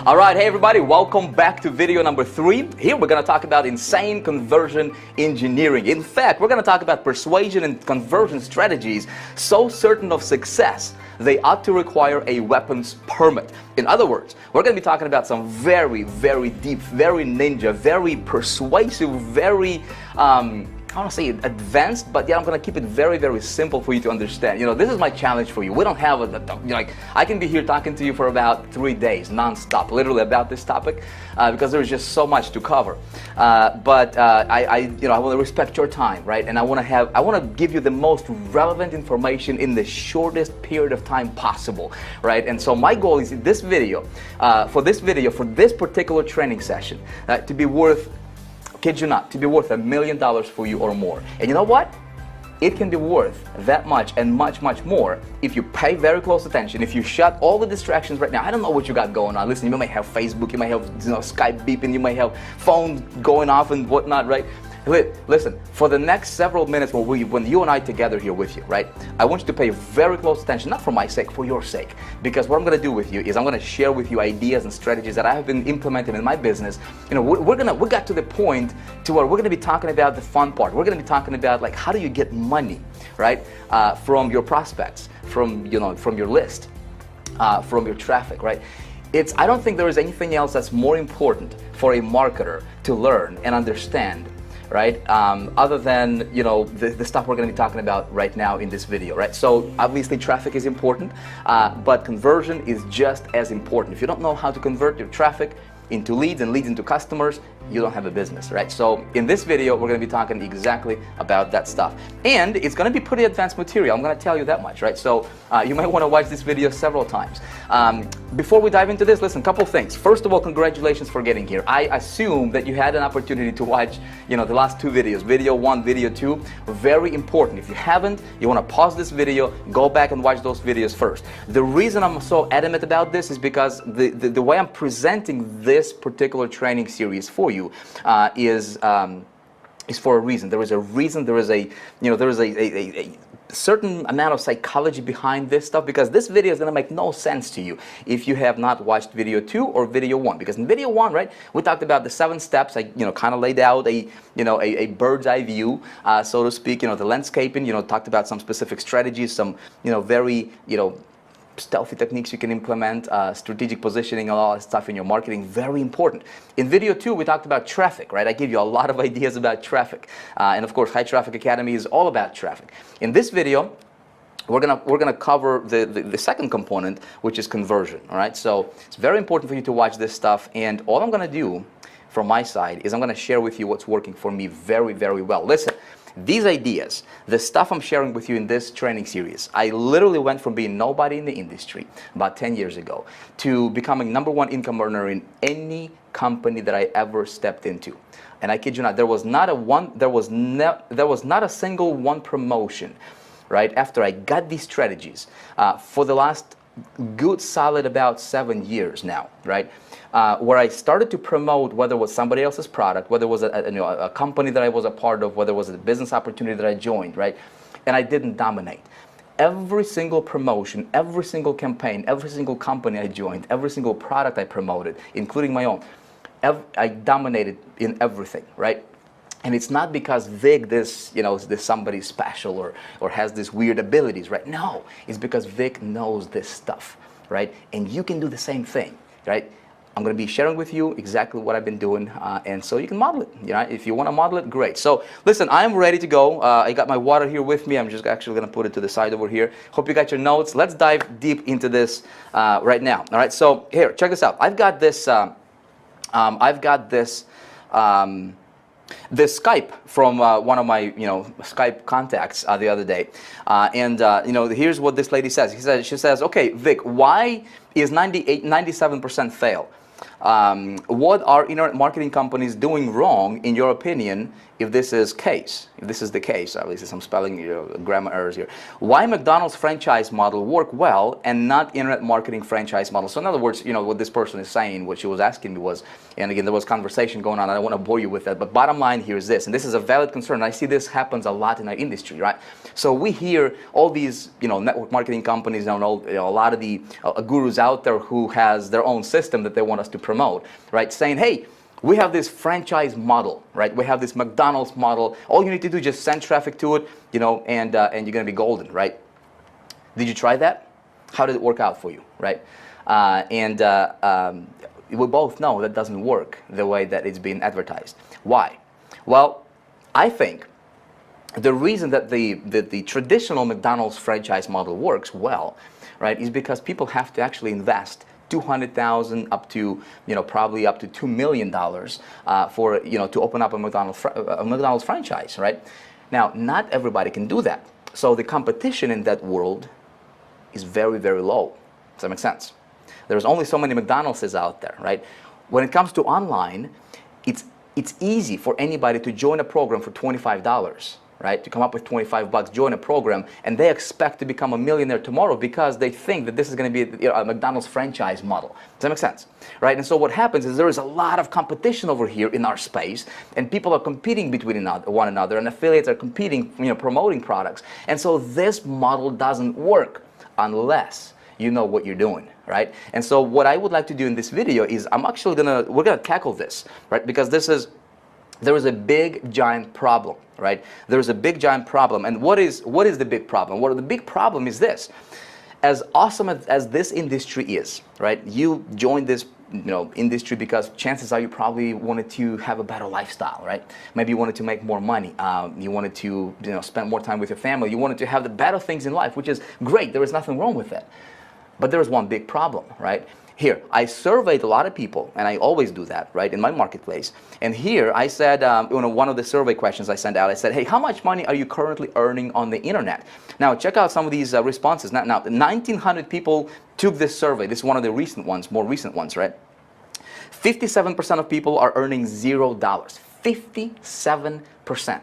All right, hey everybody, welcome back to video number 3. Here we're going to talk about insane conversion engineering. In fact, we're going to talk about persuasion and conversion strategies so certain of success they ought to require a weapons permit. In other words, we're going to be talking about some very, very deep, very ninja, very persuasive, very I don't want to say advanced, but yeah, I'm going to keep it very, very simple for you to understand. You know, this is my challenge for you. We don't have I can be here talking to you for about 3 days, non-stop, literally about this topic, because there's just so much to cover. But I want to respect your time, right? And I want to give you the most relevant information in the shortest period of time possible, right? And so my goal is this video, for this particular training session, to be worth, kid you not, to be worth $1 million for you or more. And you know what? It can be worth that much and much, much more if you pay very close attention, if you shut all the distractions right now. I don't know what you got going on. Listen, you might have Facebook, you might have Skype beeping, you might have phones going off and whatnot, right? Listen, for the next several minutes when you and I together here with you, right? I want you to pay very close attention, not for my sake, for your sake. Because what I'm going to do with you is I'm going to share with you ideas and strategies that I have been implementing in my business. You know, we got to the point to where we're going to be talking about the fun part. We're going to be talking about like how do you get money, right? From your prospects, from your list, from your traffic, right? I don't think there is anything else that's more important for a marketer to learn and understand, right? Other than, the stuff we're going to be talking about right now in this video, right? So obviously traffic is important, but conversion is just as important. If you don't know how to convert your traffic into leads and leads into customers, you don't have a business, right? So in this video, we're going to be talking exactly about that stuff. And it's going to be pretty advanced material. I'm going to tell you that much, right? So you might want to watch this video several times. Before we dive into this, listen, couple things. First of all, congratulations for getting here. I assume that you had an opportunity to watch, the last 2 videos, video 1, video 2. Very important. If you haven't, you want to pause this video, go back and watch those videos first. The reason I'm so adamant about this is because the way I'm presenting this particular training series for you is for a reason. There is a reason. There is a certain amount of psychology behind this stuff, because this video is going to make no sense to you if you have not watched video 2 or video 1. Because in video 1, right, we talked about the 7 steps. I kind of laid out a bird's eye view, so to speak. The landscaping. Talked about some specific strategies, some very stealthy techniques you can implement, strategic positioning, all that stuff in your marketing, very important. In video 2, we talked about traffic, right? I gave you a lot of ideas about traffic. And of course, High Traffic Academy is all about traffic. In this video, we're gonna cover the second component, which is conversion, all right? So it's very important for you to watch this stuff. And all I'm gonna do from my side is I'm gonna share with you what's working for me very, very well. Listen. These ideas, the stuff I'm sharing with you in this training series, I literally went from being nobody in the industry about 10 years ago to becoming #1 income earner in any company that I ever stepped into. And I kid you not, there was not a single one promotion, right, after I got these strategies for the last good solid about 7 years now, right? Where I started to promote, whether it was somebody else's product, whether it was a company that I was a part of, whether it was a business opportunity that I joined, right? And I didn't dominate. Every single promotion, every single campaign, every single company I joined, every single product I promoted, including my own, I dominated in everything, right? And it's not because Vic, this somebody special or has these weird abilities, right? No, it's because Vic knows this stuff, right? And you can do the same thing, right? I'm going to be sharing with you exactly what I've been doing, and so you can model it. If you want to model it, great. So listen, I'm ready to go. I got my water here with me. I'm just actually going to put it to the side over here. Hope you got your notes. Let's dive deep into this right now. All right. So here, check this out. I've got this. This Skype from one of my Skype contacts the other day, and here's what this lady says. She says, okay, Vic, why is 97% fail? What are internet marketing companies doing wrong, in your opinion, if this is the case, at least some spelling grammar errors here. Why McDonald's franchise model work well and not internet marketing franchise model? So in other words, what this person is saying, what she was asking me was, and again, there was conversation going on, I don't want to bore you with that, but bottom line here is this, and this is a valid concern. I see this happens a lot in our industry, right? So we hear all these, network marketing companies, a lot of the gurus out there who has their own system that they want us to promote, right? Saying, hey, we have this franchise model, right? We have this McDonald's model. All you need to do is just send traffic to it, and you're going to be golden, right? Did you try that? How did it work out for you, right? We both know that doesn't work the way that it's being advertised. Why? Well, I think the reason that the traditional McDonald's franchise model works well, right, is because people have to actually invest $200,000 up to probably up to $2 million for to open up a McDonald's franchise, right? Now, not everybody can do that, so the competition in that world is very, very low. Does that make sense? There's only so many McDonald's out there, right? When it comes to online, it's easy for anybody to join a program for $25. Right, to come up with $25, join a program, and they expect to become a millionaire tomorrow because they think that this is going to be a McDonald's franchise model. Does that make sense? Right, and so what happens is there is a lot of competition over here in our space, and people are competing between one another, and affiliates are competing, promoting products, and so this model doesn't work unless you know what you're doing, right? And so what I would like to do in this video is we're gonna tackle this, right? Because there is a big giant problem, right? There is a big giant problem, and what is the big problem? Well, the big problem is this: as awesome as this industry is, right? You joined this industry because chances are you probably wanted to have a better lifestyle, right? Maybe you wanted to make more money. You wanted to spend more time with your family. You wanted to have the better things in life, which is great. There is nothing wrong with that. But there is one big problem, right? Here, I surveyed a lot of people, and I always do that, right, in my marketplace. And here, I said, one of the survey questions I sent out, I said, hey, how much money are you currently earning on the internet? Now, check out some of these responses. Now, 1,900 people took this survey. This is one of the more recent ones, right? 57% of people are earning $0. 57%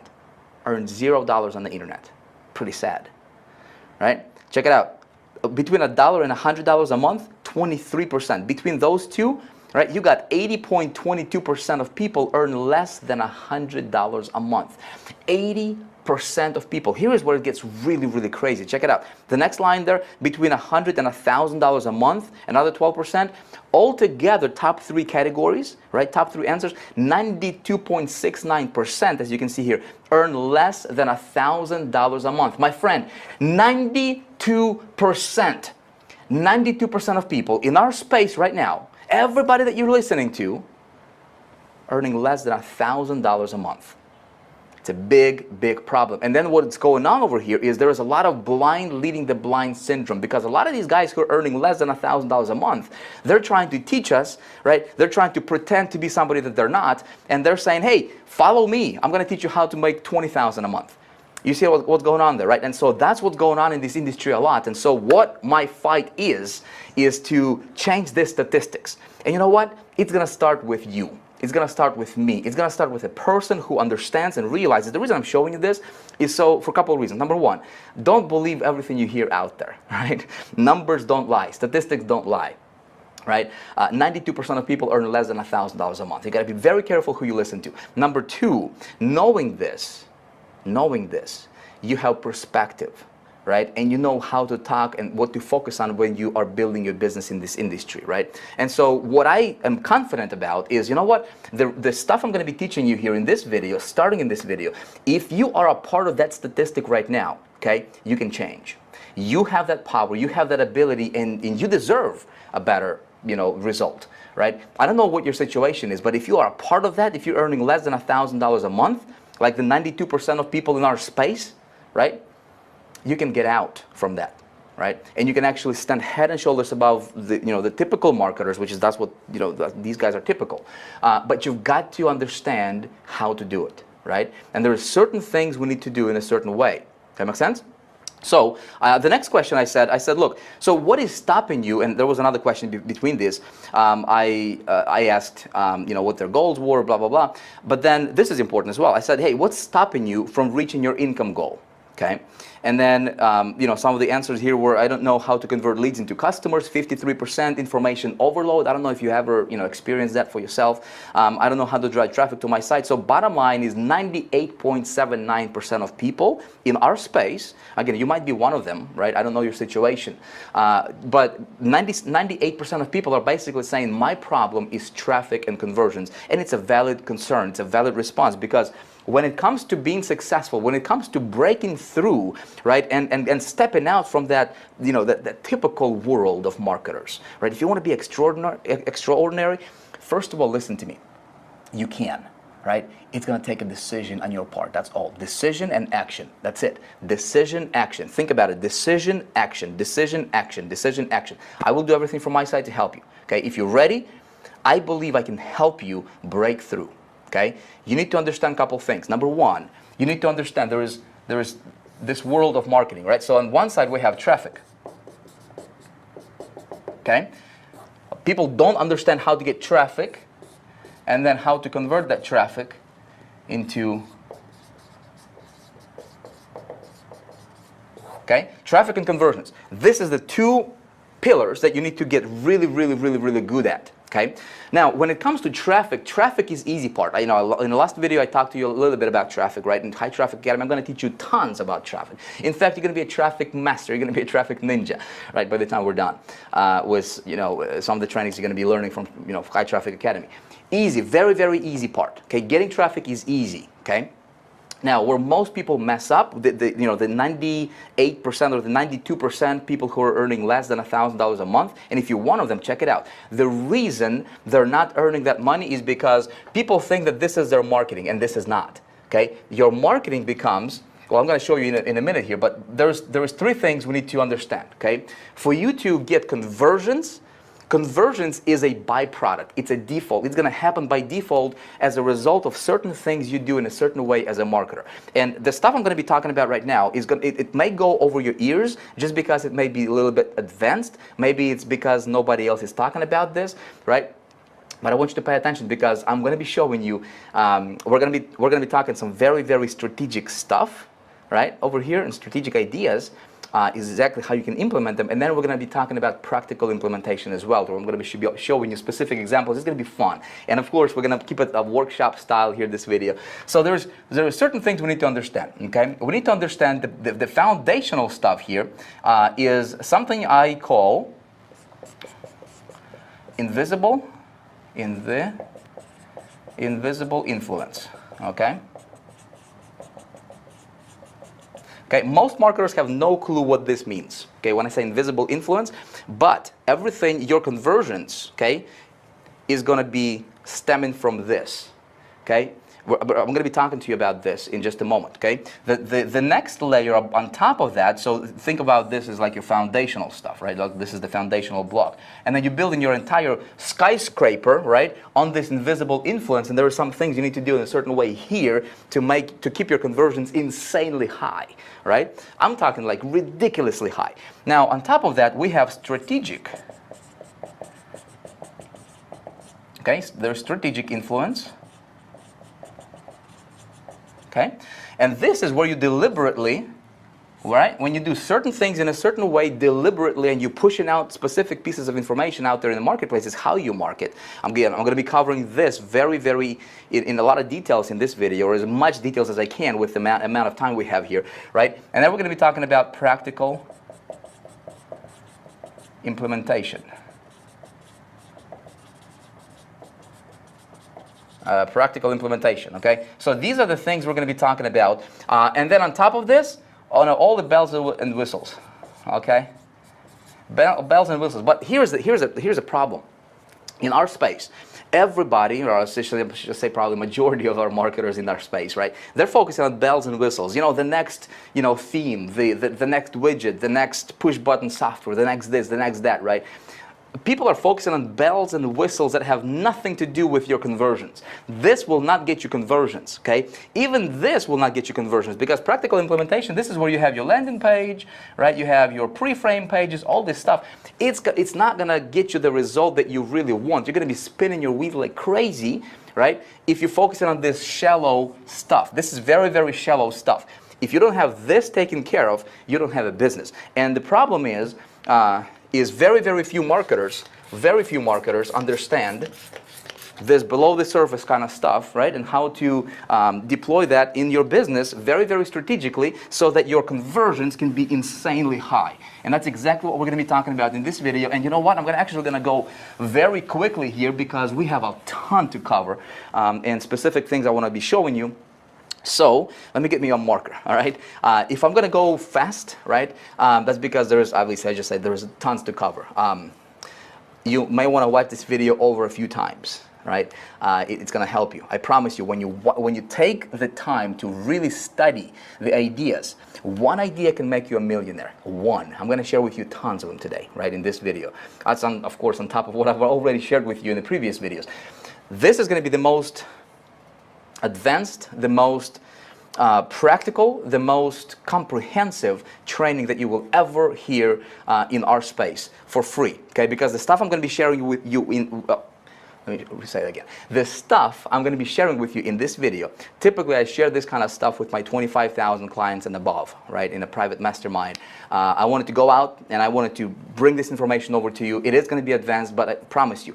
earn $0 on the internet. Pretty sad, right? Check it out. Between $1 and $100 a month, 23%. Between those two, right, you got 80.22% of people earn less than $100 a month. 80% of people. Here is where it gets really, really crazy. Check it out. The next line there, between $100 and $1,000 a month, another 12%. Altogether, top three categories, right, top three answers, 92.69%, as you can see here, earn less than $1,000 a month. My friend, 92%. 92% of people in our space right now, everybody that you're listening to, earning less than $1,000 a month. It's a big, big problem. And then what's going on over here is there is a lot of blind leading the blind syndrome, because a lot of these guys who are earning less than $1,000 a month, they're trying to teach us, right? They're trying to pretend to be somebody that they're not, and they're saying, hey, follow me. I'm going to teach you how to make $20,000 a month. You see what's going on there, right? And so that's what's going on in this industry a lot. And so what my fight is to change this statistics. And you know what? It's going to start with you. It's going to start with me. It's going to start with a person who understands and realizes. The reason I'm showing you this is for a couple of reasons. Number one, don't believe everything you hear out there, right? Numbers don't lie. Statistics don't lie. Right? 92% of people earn less than $1,000 a month. You got to be very careful who you listen to. Number two, knowing this, you have perspective, right? And you know how to talk and what to focus on when you are building your business in this industry, right? And so what I am confident about is, you know what? The stuff I'm going to be teaching you here in this video, starting in this video, if you are a part of that statistic right now, okay, you can change. You have that power, you have that ability, and you deserve a better, result, right? I don't know what your situation is, but if you are a part of that, if you're earning less than $1,000 a month, like the 92% of people in our space, right? You can get out from that, right? And you can actually stand head and shoulders above the typical marketers, which is that's what these guys are typical. But you've got to understand how to do it, right? And there are certain things we need to do in a certain way. That make sense? So the next question I said, look, so what is stopping you? And there was another question between this. I asked, what their goals were, blah, blah, blah. But then this is important as well. I said, hey, what's stopping you from reaching your income goal? Okay. And then, some of the answers here were, I don't know how to convert leads into customers, 53% information overload. I don't know if you ever, experienced that for yourself. I don't know how to drive traffic to my site. So bottom line is 98.79% of people in our space, again, you might be one of them, right? I don't know your situation. But 98% of people are basically saying my problem is traffic and conversions. And it's a valid concern. It's a valid response because when it comes to being successful, when it comes to breaking through, right, and stepping out from that, that typical world of marketers, right? If you want to be extraordinary, first of all, listen to me. You can, right? It's going to take a decision on your part. That's all. Decision and action. That's it. Decision, action. Think about it. Decision, action. Decision, action. Decision, action. I will do everything from my side to help you. Okay? If you're ready, I believe I can help you break through. Okay? You need to understand a couple things. Number one, you need to understand there is this world of marketing, right? So on one side we have traffic. Okay? People don't understand how to get traffic and then how to convert that traffic into traffic and conversions. This is the two pillars that you need to get really, really, really, really good at. Okay. Now, when it comes to traffic, traffic is easy part. In the last video, I talked to you a little bit about traffic, right? In High Traffic Academy, I'm going to teach you tons about traffic. In fact, you're going to be a traffic master. You're going to be a traffic ninja, right? By the time we're done with, some of the trainings you're going to be learning from, High Traffic Academy. Easy, very, very easy part. Okay. Getting traffic is easy. Okay. Now, where most people mess up, the 98% or the 92% people who are earning less than $1,000 a month, and if you're one of them, check it out. The reason they're not earning that money is because people think that this is their marketing, and this is not. Okay, your marketing becomes. Well, I'm going to show you in a minute here, but there's three things we need to understand. Okay, for you to get conversions. Conversions is a byproduct. It's a default. It's going to happen by default as a result of certain things you do in a certain way as a marketer. And the stuff I'm going to be talking about right now is it may go over your ears just because it may be a little bit advanced. Maybe it's because nobody else is talking about this, right? But I want you to pay attention because I'm going to be showing you. We're going to be talking some very, very strategic stuff, right, over here, and strategic ideas. Is exactly how you can implement them, and then we're going to be talking about practical implementation as well. Where I'm going to be showing you specific examples. It's going to be fun, and of course, we're going to keep it a workshop style here. This video. So there are certain things we need to understand. Okay, we need to understand the foundational stuff here is something I call invisible influence. Okay. Okay, most marketers have no clue what this means. Okay, when I say invisible influence, but everything, your conversions, okay, is going to be stemming from this. Okay, I'm going to be talking to you about this in just a moment. Okay, the next layer on top of that. So think about this as like your foundational stuff, right? Like this is the foundational block, and then you're building your entire skyscraper, right, on this invisible influence. And there are some things you need to do in a certain way here to keep your conversions insanely high, right? I'm talking like ridiculously high. Now, on top of that, we have strategic. Okay, so there's strategic influence. Okay, and this is where you deliberately, right, when you do certain things in a certain way deliberately and you're pushing out specific pieces of information out there in the marketplace is how you market. I'm going to be covering this very, very in a lot of details in this video, or as much details as I can with the amount of time we have here, right? And then we're going to be talking about practical implementation. Practical implementation, okay? So these are the things we're going to be talking about. And then on top of this, all the bells and whistles, okay? Bells and whistles. But here's a problem. In our space, everybody, or I should say probably majority of our marketers in our space, right? They're focusing on bells and whistles. The next, theme, the next widget, the next push button software, the next this, the next that, right? People are focusing on bells and whistles that have nothing to do with your conversions. This will not get you conversions, okay? Even this will not get you conversions, because practical implementation, this is where you have your landing page, right? You have your pre-frame pages, all this stuff. It's not gonna get you the result that you really want. You're gonna be spinning your wheel like crazy, right? If you're focusing on this shallow stuff. This is very, very shallow stuff. If you don't have this taken care of, you don't have a business. And the problem is very, very few marketers understand this below the surface kind of stuff, right? And how to deploy that in your business very, very strategically so that your conversions can be insanely high. And that's exactly what we're going to be talking about in this video. And you know what? I'm actually going to go very quickly here because we have a ton to cover and specific things I want to be showing you. So let me get me a marker, all right? If I'm gonna go fast, right, that's because there's, obviously I just said there's tons to cover. You may wanna watch this video over a few times, right? It's gonna help you. I promise you, when you take the time to really study the ideas, one idea can make you a millionaire. One. I'm gonna share with you tons of them today, right, in this video. That's of course on top of what I've already shared with you in the previous videos. This is gonna be the most advanced, the most practical, the most comprehensive training that you will ever hear in our space for free, okay? Because the stuff I'm going to be sharing with you in, let me say it again. The stuff I'm going to be sharing with you in this video, typically I share this kind of stuff with my 25,000 clients and above, right, in a private mastermind. I wanted to go out and I wanted to bring this information over to you. It is going to be advanced, but I promise you,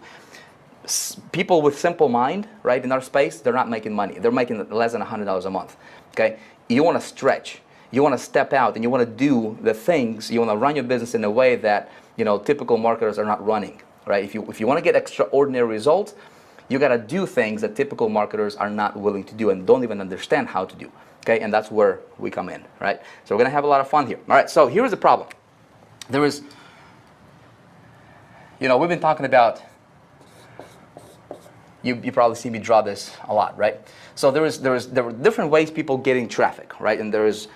people with simple mind, right, in our space, they're not making money. They're making less than $100 a month, okay? You want to stretch. You want to step out and you want to do the things, you want to run your business in a way that, you know, typical marketers are not running, right? If you want to get extraordinary results, you got to do things that typical marketers are not willing to do and don't even understand how to do, okay? And that's where we come in, right? So we're going to have a lot of fun here. All right, so here's the problem. There is, you know, we've been talking about, you probably see me draw this a lot, right? So there were different ways people getting traffic, right? And there is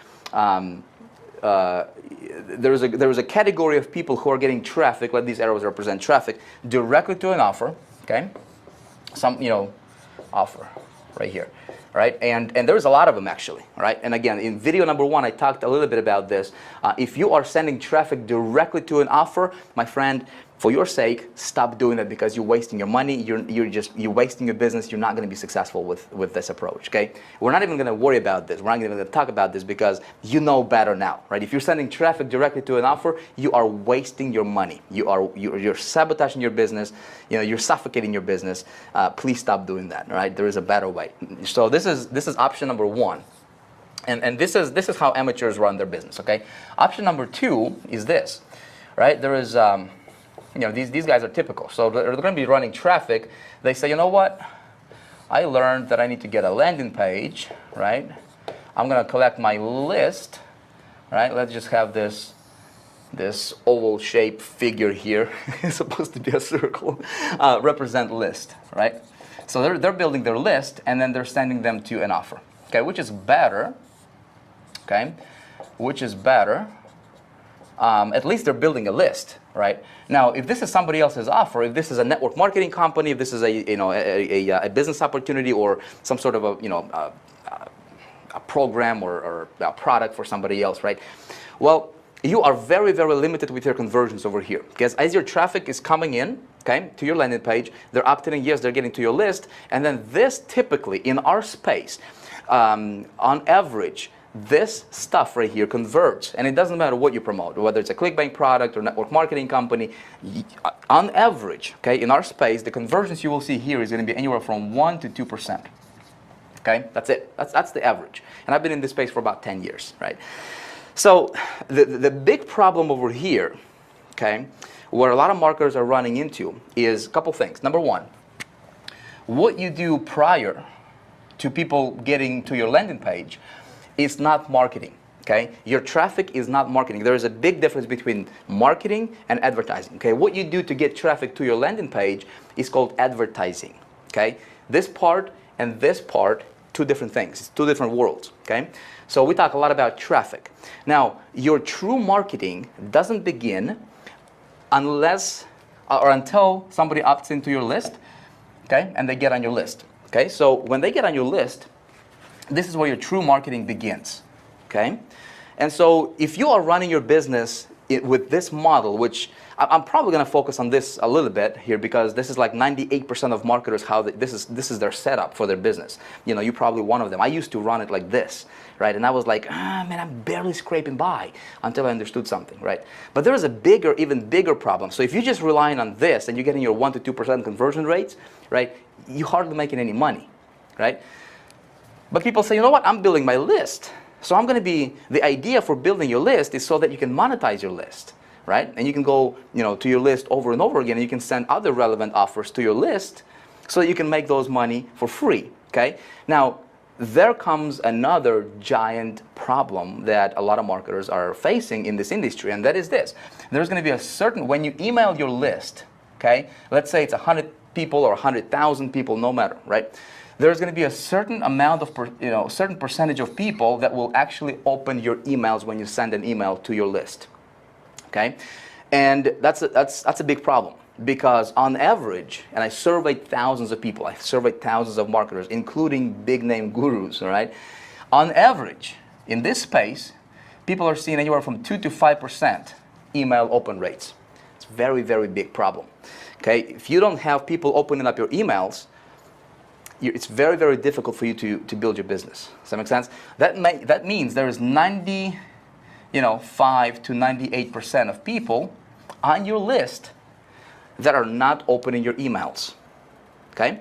a category of people who are getting traffic, let these arrows represent traffic, directly to an offer, okay? Some, you know, offer right here, right? And there's a lot of them actually, right? And again, in video number 1, I talked a little bit about this. If you are sending traffic directly to an offer, my friend, for your sake, stop doing that because you're wasting your money, you're wasting your business, you're not going to be successful with this approach, okay? We're not even going to worry about this. We're not even going to talk about this because you know better now, right? If you're sending traffic directly to an offer, you are wasting your money. You're sabotaging your business, you know, you're suffocating your business. Please stop doing that, right? There is a better way. So this is option number 1. And this is how amateurs run their business, okay? Option number 2 is this, right? There is you know, these guys are typical. So they're going to be running traffic. They say, you know what? I learned that I need to get a landing page, right? I'm going to collect my list, right? Let's just have this oval shaped figure here. It's supposed to be a circle. Represent list, right? So they're building their list and then they're sending them to an offer, okay? Which is better, okay? Which is better. At least they're building a list, right? Now, if this is somebody else's offer, if this is a network marketing company, if this is a business opportunity or some sort of a program or a product for somebody else, right? Well, you are very, very limited with your conversions over here because as your traffic is coming in, okay, to your landing page, they're opting in, yes, they're getting to your list, and then this typically in our space, on average, this stuff right here converts, and it doesn't matter what you promote, whether it's a ClickBank product or network marketing company. On average, okay, in our space, the conversions you will see here is going to be anywhere from 1% to 2%. Okay, that's it. That's the average. And I've been in this space for about 10 years, right? So the big problem over here, okay, where a lot of marketers are running into is a couple things. Number 1, what you do prior to people getting to your landing page is not marketing, okay? Your traffic is not marketing. There is a big difference between marketing and advertising, okay? What you do to get traffic to your landing page is called advertising, okay? This part and this part, 2 different things. It's 2 different worlds, okay? So we talk a lot about traffic. Now, your true marketing doesn't begin unless or until somebody opts into your list, okay, and they get on your list. Okay, so when they get on your list, this is where your true marketing begins. Okay, and so if you are running your business with this model, which I'm probably going to focus on this a little bit here, because this is like 98% of marketers how this is their setup for their business. You know, you're probably one of them. I used to run it like this, right? And I was like, man, I'm barely scraping by until I understood something, right? But there is a bigger, even bigger problem. So if you're just relying on this and you're getting your 1 to 2% conversion rates, right, you're hardly making any money, right? But people say, you know what, I'm building my list. So I'm going to be, the idea for building your list is so that you can monetize your list, right? And you can go, you know, to your list over and over again, and you can send other relevant offers to your list so that you can make those money for free, okay? Now, there comes another giant problem that a lot of marketers are facing in this industry, and that is this. There's going to be a certain, when you email your list, okay, let's say it's 100 people or 100,000 people, no matter, right? There's going to be a certain amount of, certain percentage of people that will actually open your emails when you send an email to your list, okay? And that's a big problem, because on average, and I surveyed thousands of people, I surveyed thousands of marketers, including big name gurus, all right? On average, in this space, people are seeing anywhere from 2 to 5% email open rates. It's a very, very big problem, okay? If you don't have people opening up your emails, it's very, very difficult for you to build your business. Does that make sense? That means there is 5 to 98% of people on your list that are not opening your emails, okay?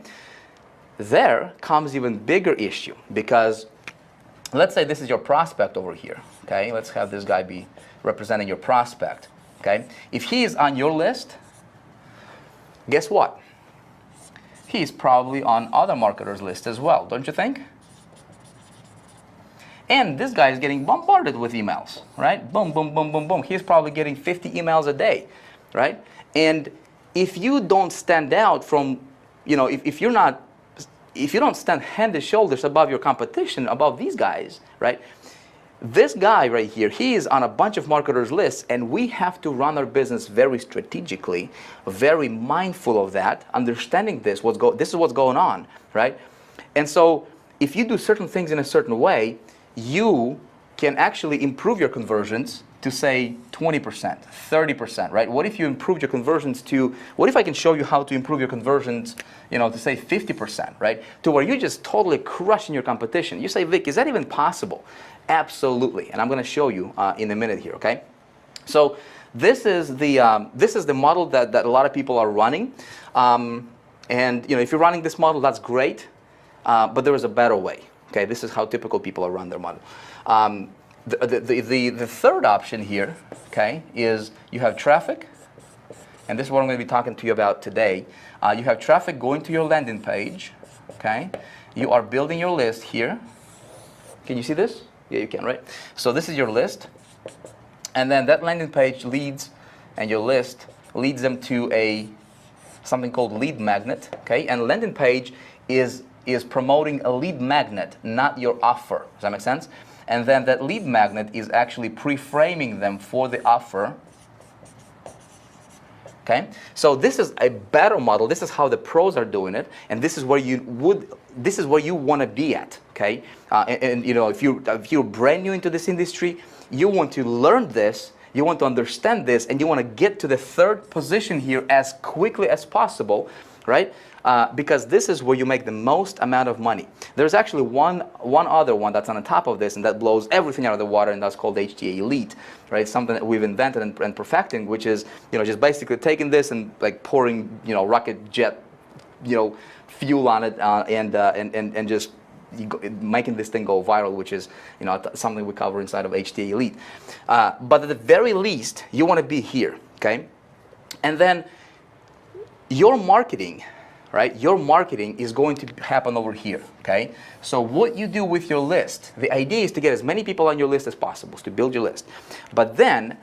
There comes even bigger issue, because let's say this is your prospect over here, okay? Let's have this guy be representing your prospect, okay? If he is on your list, guess what? He's probably on other marketers' list as well, don't you think? And this guy is getting bombarded with emails, right? Boom, boom, boom, boom, boom. He's probably getting 50 emails a day, right? And if you don't stand out from, if you don't stand head and shoulders above your competition, above these guys, right? This guy right here, he is on a bunch of marketers' lists, and we have to run our business very strategically, very mindful of that, understanding this is what's going on, right? And so if you do certain things in a certain way, you can actually improve your conversions to, say, 20%, 30%, right? What if you improve your conversions to, what if I can show you how to improve your conversions, to say 50%, right? To where you're just totally crushing your competition. You say, Vic, is that even possible? Absolutely, and I'm going to show you in a minute here, okay? So this is the model that a lot of people are running, and if you're running this model, that's great, but there is a better way, okay? This is how typical people are run their model. The third option here, okay, is you have traffic, and this is what I'm going to be talking to you about today. You have traffic going to your landing page, okay? You are building your list here. Can you see this? Yeah, you can, right? So this is your list, and then that landing page leads, and your list leads them to something called lead magnet, okay? And landing page is promoting a lead magnet, not your offer. Does that make sense? And then that lead magnet is actually pre-framing them for the offer. Okay, so this is a better model. This is how the pros are doing it, and this is where you want to be at. Okay, and if you're brand new into this industry, you want to learn this, you want to understand this, and you want to get to the third position here as quickly as possible, right? Because this is where you make the most amount of money. There's actually one other one that's on the top of this, and that blows everything out of the water, and that's called HTA Elite, right? It's something that we've invented and perfecting, which is just basically taking this and like pouring rocket jet fuel on it, and just making this thing go viral, which is something we cover inside of HTA Elite. But at the very least, you want to be here, okay? And then your marketing, right? Your marketing is going to happen over here, okay? So what you do with your list, the idea is to get as many people on your list as possible, to build your list. But then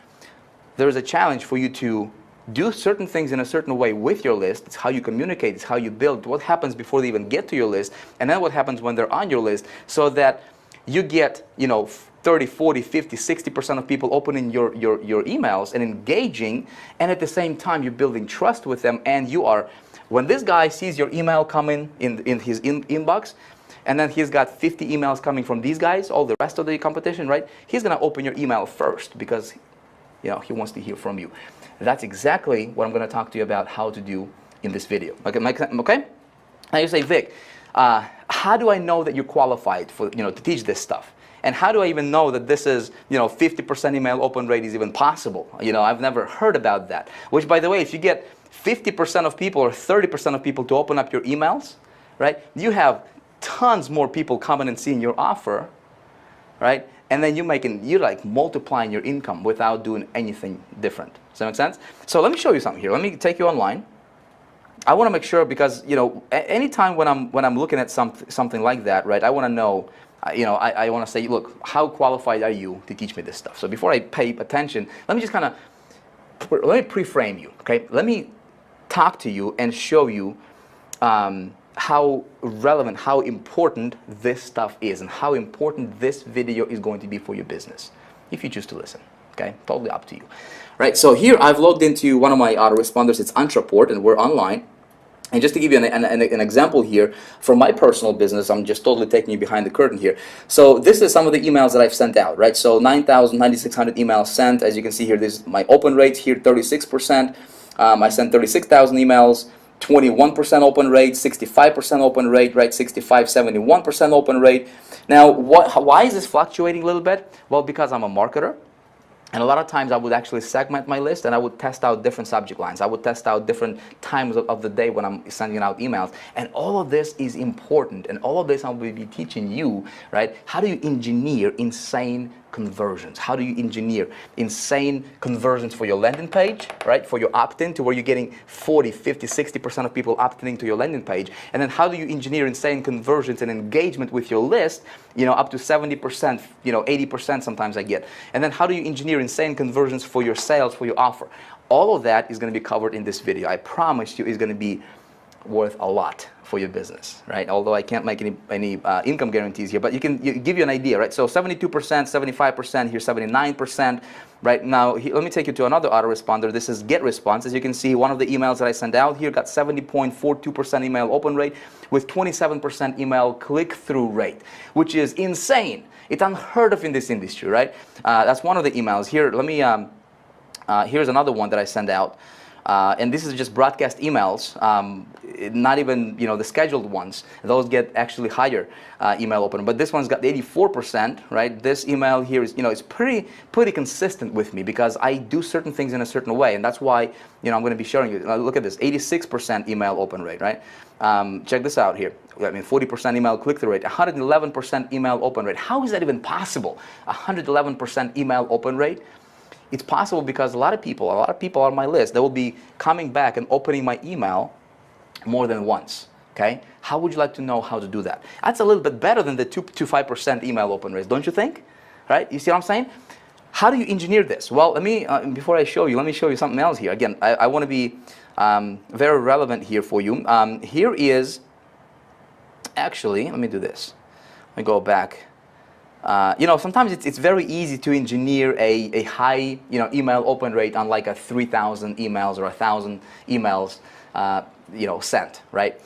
there's a challenge for you to do certain things in a certain way with your list. It's how you communicate, it's how you build, what happens before they even get to your list, and then what happens when they're on your list, so that you get, 30, 40, 50, 60% of people opening your emails and engaging, and at the same time you're building trust with them, and you are, when this guy sees your email coming in his inbox, and then he's got 50 emails coming from these guys, all the rest of the competition, right? He's gonna open your email first because he wants to hear from you. That's exactly what I'm gonna talk to you about how to do in this video. Okay? Now you say, Vic, how do I know that you're qualified for, to teach this stuff? And how do I even know that this is, 50% email open rate is even possible? I've never heard about that. Which, by the way, if you get 50% of people or 30% of people to open up your emails, right, you have tons more people coming and seeing your offer, right? And then you're like multiplying your income without doing anything different. Does that make sense? So let me show you something here. Let me take you online. I want to make sure, because anytime when I'm looking at something like that, right, I want to know, I want to say, look, how qualified are you to teach me this stuff? So before I pay attention, let me just let me pre-frame you, okay? Let me talk to you and show you how relevant, how important this stuff is, and how important this video is going to be for your business, if you choose to listen. Okay, totally up to you. Right, so here I've logged into one of my autoresponders. It's Entreport, and we're online. And just to give you an example here, from my personal business, I'm just totally taking you behind the curtain here. So this is some of the emails that I've sent out, right? So 9,600 emails sent. As you can see here, this is my open rate here, 36%. I sent 36,000 emails. 21% open rate, 65% open rate, right? 65, 71% open rate. Now, why is this fluctuating a little bit? Well, because I'm a marketer. And a lot of times I would actually segment my list, and I would test out different subject lines. I would test out different times of the day when I'm sending out emails. And all of this is important. And all of this I will be teaching you, right? How do you engineer insane conversions? How do you engineer insane conversions for your landing page, right? For your opt-in, to where you're getting 40, 50, 60% of people opting into your landing page. And then how do you engineer insane conversions and engagement with your list, up to 70%, 80% sometimes I get. And then how do you engineer insane conversions for your sales, for your offer? All of that is going to be covered in this video. I promise you it's going to be worth a lot for your business, right? Although I can't make any income guarantees here, but give you an idea, right? So 72%, 75%, here 79%, right? Now, let me take you to another autoresponder. This is GetResponse. As you can see, one of the emails that I sent out here got 70.42% email open rate with 27% email click-through rate, which is insane. It's unheard of in this industry, right? That's one of the emails. Here, let me, here's another one that I sent out. And this is just broadcast emails, not even the scheduled ones. Those get actually higher email open. But this one's got 84%, right? This email here is it's pretty consistent with me, because I do certain things in a certain way, and that's why I'm going to be showing you. Look at this, 86% email open rate, right? Check this out here. 40% email click-through rate, 111% email open rate. How is that even possible? 111% email open rate. It's possible because a lot of people on my list, they will be coming back and opening my email more than once, okay? How would you like to know how to do that? That's a little bit better than the 2 to 5% email open rate, don't you think? Right? You see what I'm saying? How do you engineer this? Well, let me, before I show you, let me show you something else here. Again, I want to be very relevant here for you. Here is, actually, let me do this. Let me go back. Sometimes it's very easy to engineer a high, email open rate on like a 3,000 emails or 1,000 emails, sent, right?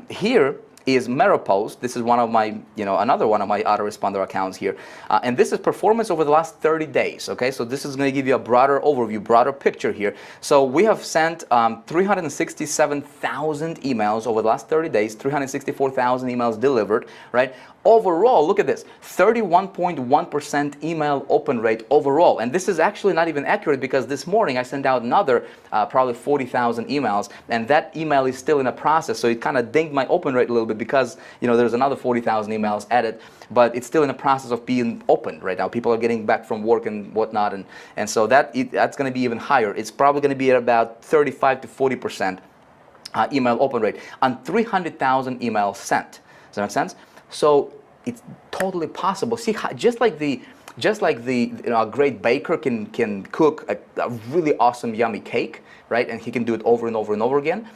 Here is MetaPost. This is one of my, another one of my autoresponder accounts here. And this is performance over the last 30 days, okay? So this is going to give you a broader overview, broader picture here. So we have sent 367,000 emails over the last 30 days, 364,000 emails delivered, right? Overall, look at this, 31.1% email open rate overall. And this is actually not even accurate, because this morning I sent out another probably 40,000 emails, and that email is still in a process. So it kind of dinged my open rate a little bit, because there's another 40,000 emails added, but it's still in the process of being opened right now. People are getting back from work and whatnot, and so that's going to be even higher. It's probably going to be at about 35 to 40% email open rate on 300,000 emails sent. Does that make sense? So it's totally possible. See, just like a great baker can cook a really awesome, yummy cake, right? And he can do it over and over and over again.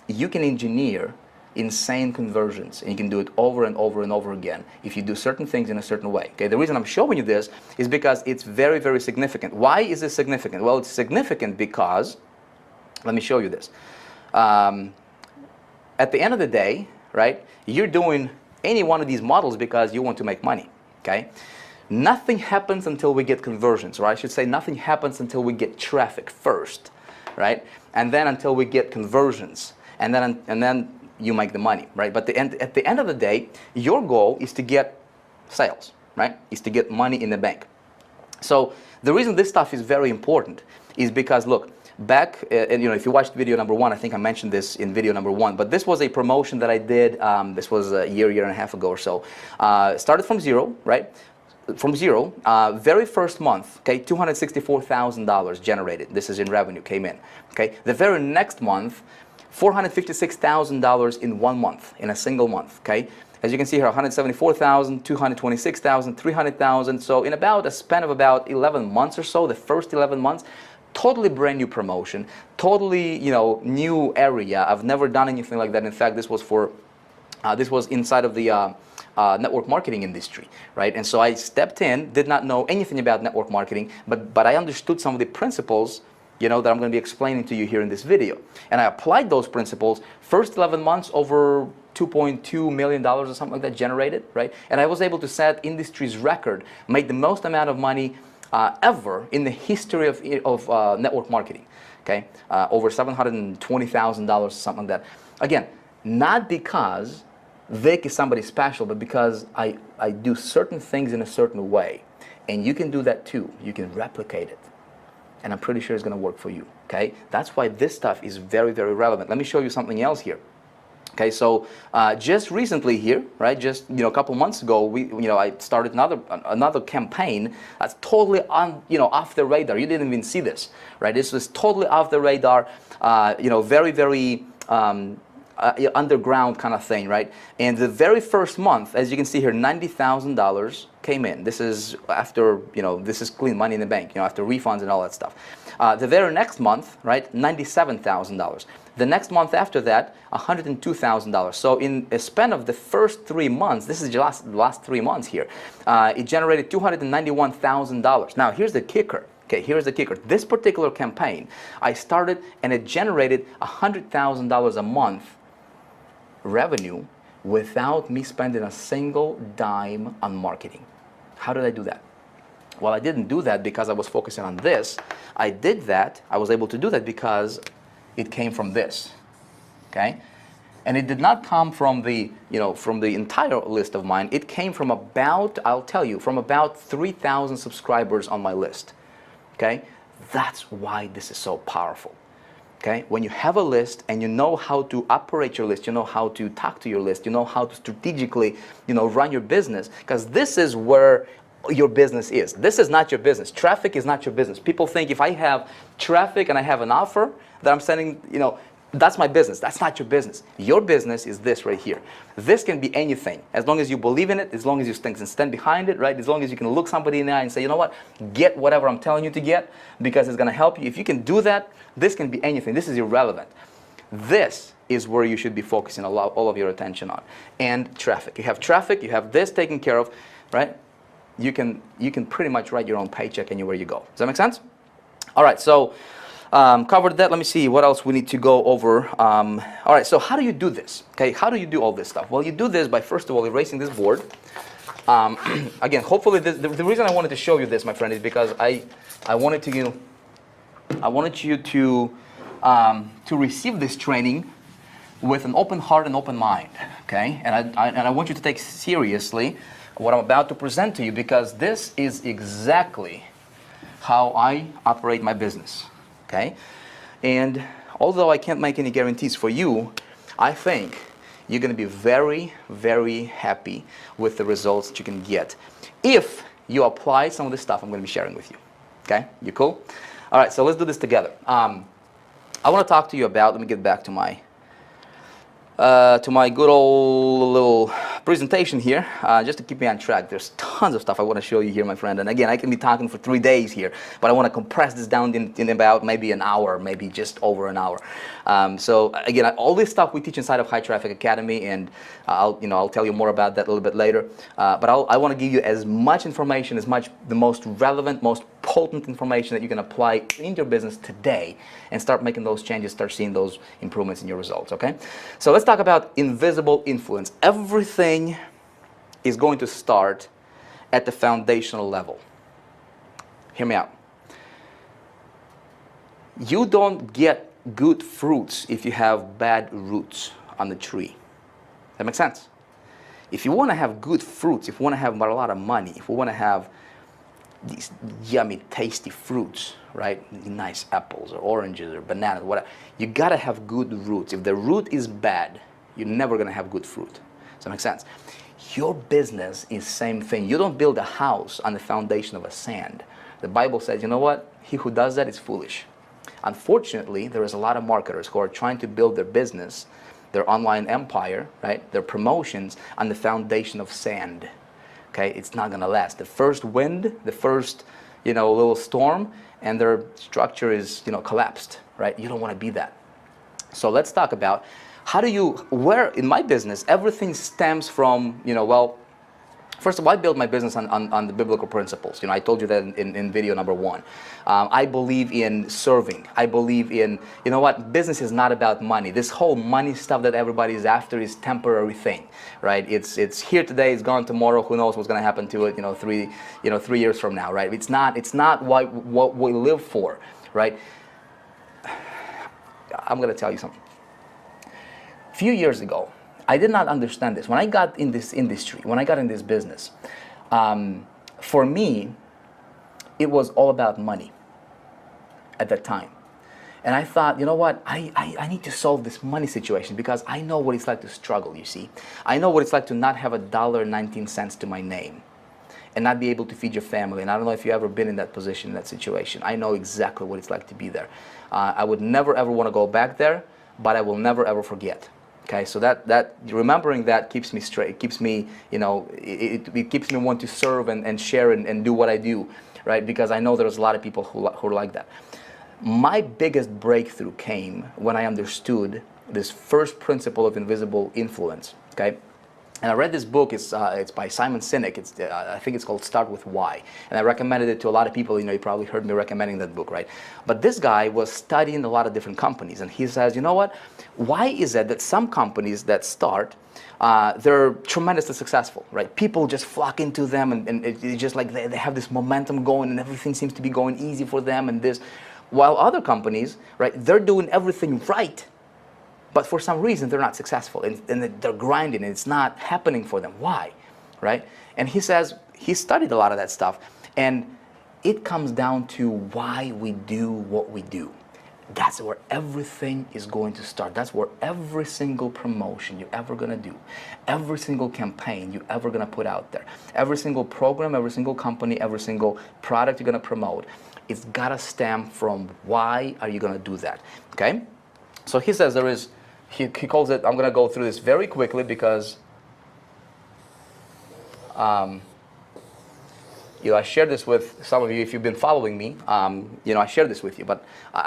You can engineer insane conversions, and you can do it over and over and over again if you do certain things in a certain way. Okay, the reason I'm showing you this is because it's very, very significant. Why is this significant? Well, it's significant because, let me show you this. At the end of the day, right, you're doing any one of these models because you want to make money. Okay, nothing happens until we get conversions, or I should say nothing happens until we get traffic first, right, and then until we get conversions, and then you make the money, right? But at the end of the day, your goal is to get sales, right? Is to get money in the bank. So the reason this stuff is very important is because, look, back, and if you watched video number 1, I think I mentioned this in video number 1, but this was a promotion that I did, this was a year and a half ago or so. Started from zero, right? From zero, very first month, okay, $264,000 generated. This is in revenue, came in, okay? The very next month, $456,000 in 1 month, in a single month, okay? As you can see here, 174,000, 226,000, 300,000. So in about a span of about 11 months or so, the first 11 months, totally brand new promotion, totally, new area. I've never done anything like that. In fact, this was for, this was inside of the network marketing industry, right? And so I stepped in, did not know anything about network marketing, but I understood some of the principles that I'm going to be explaining to you here in this video. And I applied those principles, first 11 months over $2.2 million or something like that generated, right? And I was able to set industry's record, make the most amount of money ever in the history of network marketing, okay? Over $720,000, something like that. Again, not because Vic is somebody special, but because I do certain things in a certain way. And you can do that too. You can replicate it. And I'm pretty sure it's going to work for you, okay? That's why this stuff is very, very relevant. Let me show you something else here. Okay, so just recently here, right? Just a couple months ago, I started another campaign that's totally off the radar. You didn't even see this, right? This was totally off the radar. Very, very underground kind of thing, right? And the very first month, as you can see here, $90,000 came in. This is after, this is clean money in the bank, after refunds and all that stuff. The very next month, right, $97,000. The next month after that, $102,000. So in a span of the first 3 months, this is the last 3 months here, it generated $291,000. Now here's the kicker. Okay, here's the kicker. This particular campaign, I started and it generated $100,000 a month revenue without me spending a single dime on marketing. How did I do that? Well, I didn't do that because I was focusing on this. I was able to do that because it came from this, okay? And it did not come from the, from the entire list of mine. It came from about, I'll tell you, from about 3,000 subscribers on my list, okay? That's why this is so powerful, okay? When you have a list and you know how to operate your list, you know how to talk to your list, you know how to strategically, run your business, because this is where your business is. This is not your business. Traffic is not your business. People think if I have traffic and I have an offer that I'm sending, that's my business. That's not your business. Your business is this right here. This can be anything. As long as you believe in it, as long as you stand behind it, right? As long as you can look somebody in the eye and say, you know what, get whatever I'm telling you to get because it's going to help you. If you can do that, this can be anything. This is irrelevant. This is where you should be focusing all of your attention on. And traffic. You have traffic, you have this taken care of, right? You can pretty much write your own paycheck anywhere you go. Does that make sense? All right, so covered that. Let me see what else we need to go over. All right, so how do you do this? Okay, how do you do all this stuff? Well, you do this by, first of all, erasing this board. Again, hopefully, the reason I wanted to show you this, my friend, is because I wanted you to receive this training with an open heart and open mind. Okay, and I want you to take seriously what I'm about to present to you, because this is exactly how I operate my business. Okay, and although I can't make any guarantees for you, I think you're going to be very, very happy with the results that you can get if you apply some of the stuff I'm going to be sharing with you. Okay, you cool? All right, so let's do this together. I want to talk to you about, let me get back to my good old little presentation here, just to keep me on track. There's tons of stuff I want to show you here, my friend. And again, I can be talking for 3 days here, but I want to compress this down in about maybe an hour, maybe just over an hour. So again, all this stuff we teach inside of High Traffic Academy, and I'll tell you more about that a little bit later. But I want to give you as much information, the most relevant, most potent information that you can apply in your business today and start making those changes, start seeing those improvements in your results, okay? So let's talk about invisible influence. Everything is going to start at the foundational level. Hear me out. You don't get good fruits if you have bad roots on the tree. That makes sense? If you want to have good fruits, if you want to have a lot of money, if you want to have these yummy, tasty fruits, right? Nice apples or oranges or bananas, whatever. You gotta have good roots. If the root is bad, you're never gonna have good fruit. Does that make sense? Your business is the same thing. You don't build a house on the foundation of a sand. The Bible says, you know what? He who does that is foolish. Unfortunately, there is a lot of marketers who are trying to build their business, their online empire, right? Their promotions on the foundation of sand. Okay, it's not gonna last. The first wind, the first, little storm, and their structure is, collapsed, right? You don't want to be that. So let's talk about where in my business everything stems from, first of all, I built my business on the biblical principles. I told you that in video number 1. I believe in serving. I believe in, business is not about money. This whole money stuff that everybody is after is temporary thing, right? It's here today, it's gone tomorrow. Who knows what's going to happen to it? 3 years from now, right? It's not what we live for, right? I'm going to tell you something. A few years ago, I did not understand this. When I got in this industry, when I got in this business, for me, it was all about money at that time. And I thought, you know what, I need to solve this money situation because I know what it's like to struggle, you see. I know what it's like to not have $1.19 to my name and not be able to feed your family. And I don't know if you've ever been in that position, in that situation. I know exactly what it's like to be there. I would never, ever want to go back there, but I will never, ever forget. Okay, so that remembering that keeps me straight. It keeps me, it keeps me want to serve and share and do what I do, right? Because I know there's a lot of people who are like that. My biggest breakthrough came when I understood this first principle of invisible influence. Okay, and I read this book. It's by Simon Sinek. I think it's called Start With Why, and I recommended it to a lot of people. You probably heard me recommending that book, right? But this guy was studying a lot of different companies, and he says, you know what? Why is it that some companies that start, they're tremendously successful, right? People just flock into them, and it's just like they have this momentum going, and everything seems to be going easy for them, and this, while other companies, right, they're doing everything right, but for some reason they're not successful, and they're grinding, and it's not happening for them. Why, right? And he says he studied a lot of that stuff, and it comes down to why we do what we do. That's where everything is going to start. That's where every single promotion you're ever going to do, every single campaign you're ever going to put out there, every single program, every single company, every single product you're going to promote, it's got to stem from why are you going to do that, okay? So he says there is, he calls it, I'm going to go through this very quickly because I shared this with some of you if you've been following me. I shared this with you, but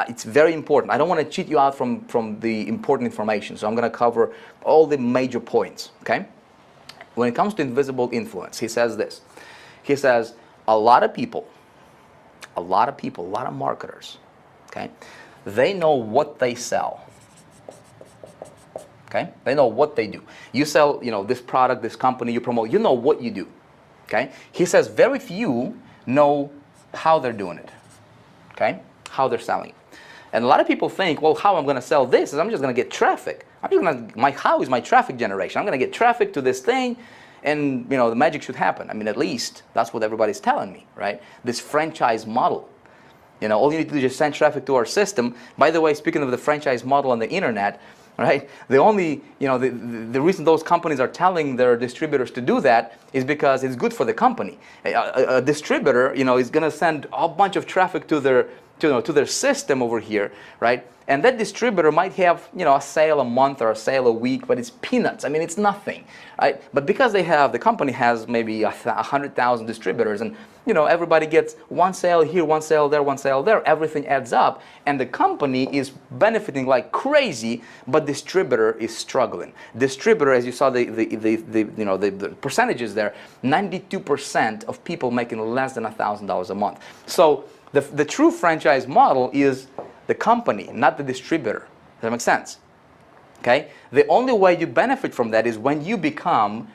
it's very important. I don't want to cheat you out from the important information, so I'm going to cover all the major points, okay? When it comes to invisible influence, he says this. He says, a lot of people, a lot of marketers, okay, they know what they sell. Okay? They know what they do. You sell, this product, this company you promote, you know what you do. Okay? He says very few know how they're doing it. Okay? How they're selling it. And a lot of people think, well, how I'm going to sell this is I'm just going to get traffic. How is my traffic generation? I'm going to get traffic to this thing, and the magic should happen. I mean, at least that's what everybody's telling me, right? This franchise model. All you need to do is just send traffic to our system. By the way, speaking of the franchise model on the internet, right? The reason those companies are telling their distributors to do that is because it's good for the company. A distributor, is going to send a bunch of traffic to their to their system over here, right? And that distributor might have, a sale a month or a sale a week, but it's peanuts. I mean, it's nothing, right? But because the company has maybe 100,000 distributors, and everybody gets one sale here, one sale there, everything adds up, and the company is benefiting like crazy, but distributor is struggling. Distributor, as you saw the percentages there, 92% of people making less than $1,000 a month. So the true franchise model is the company, not the distributor. Does that make sense? Okay? The only way you benefit from that is when you become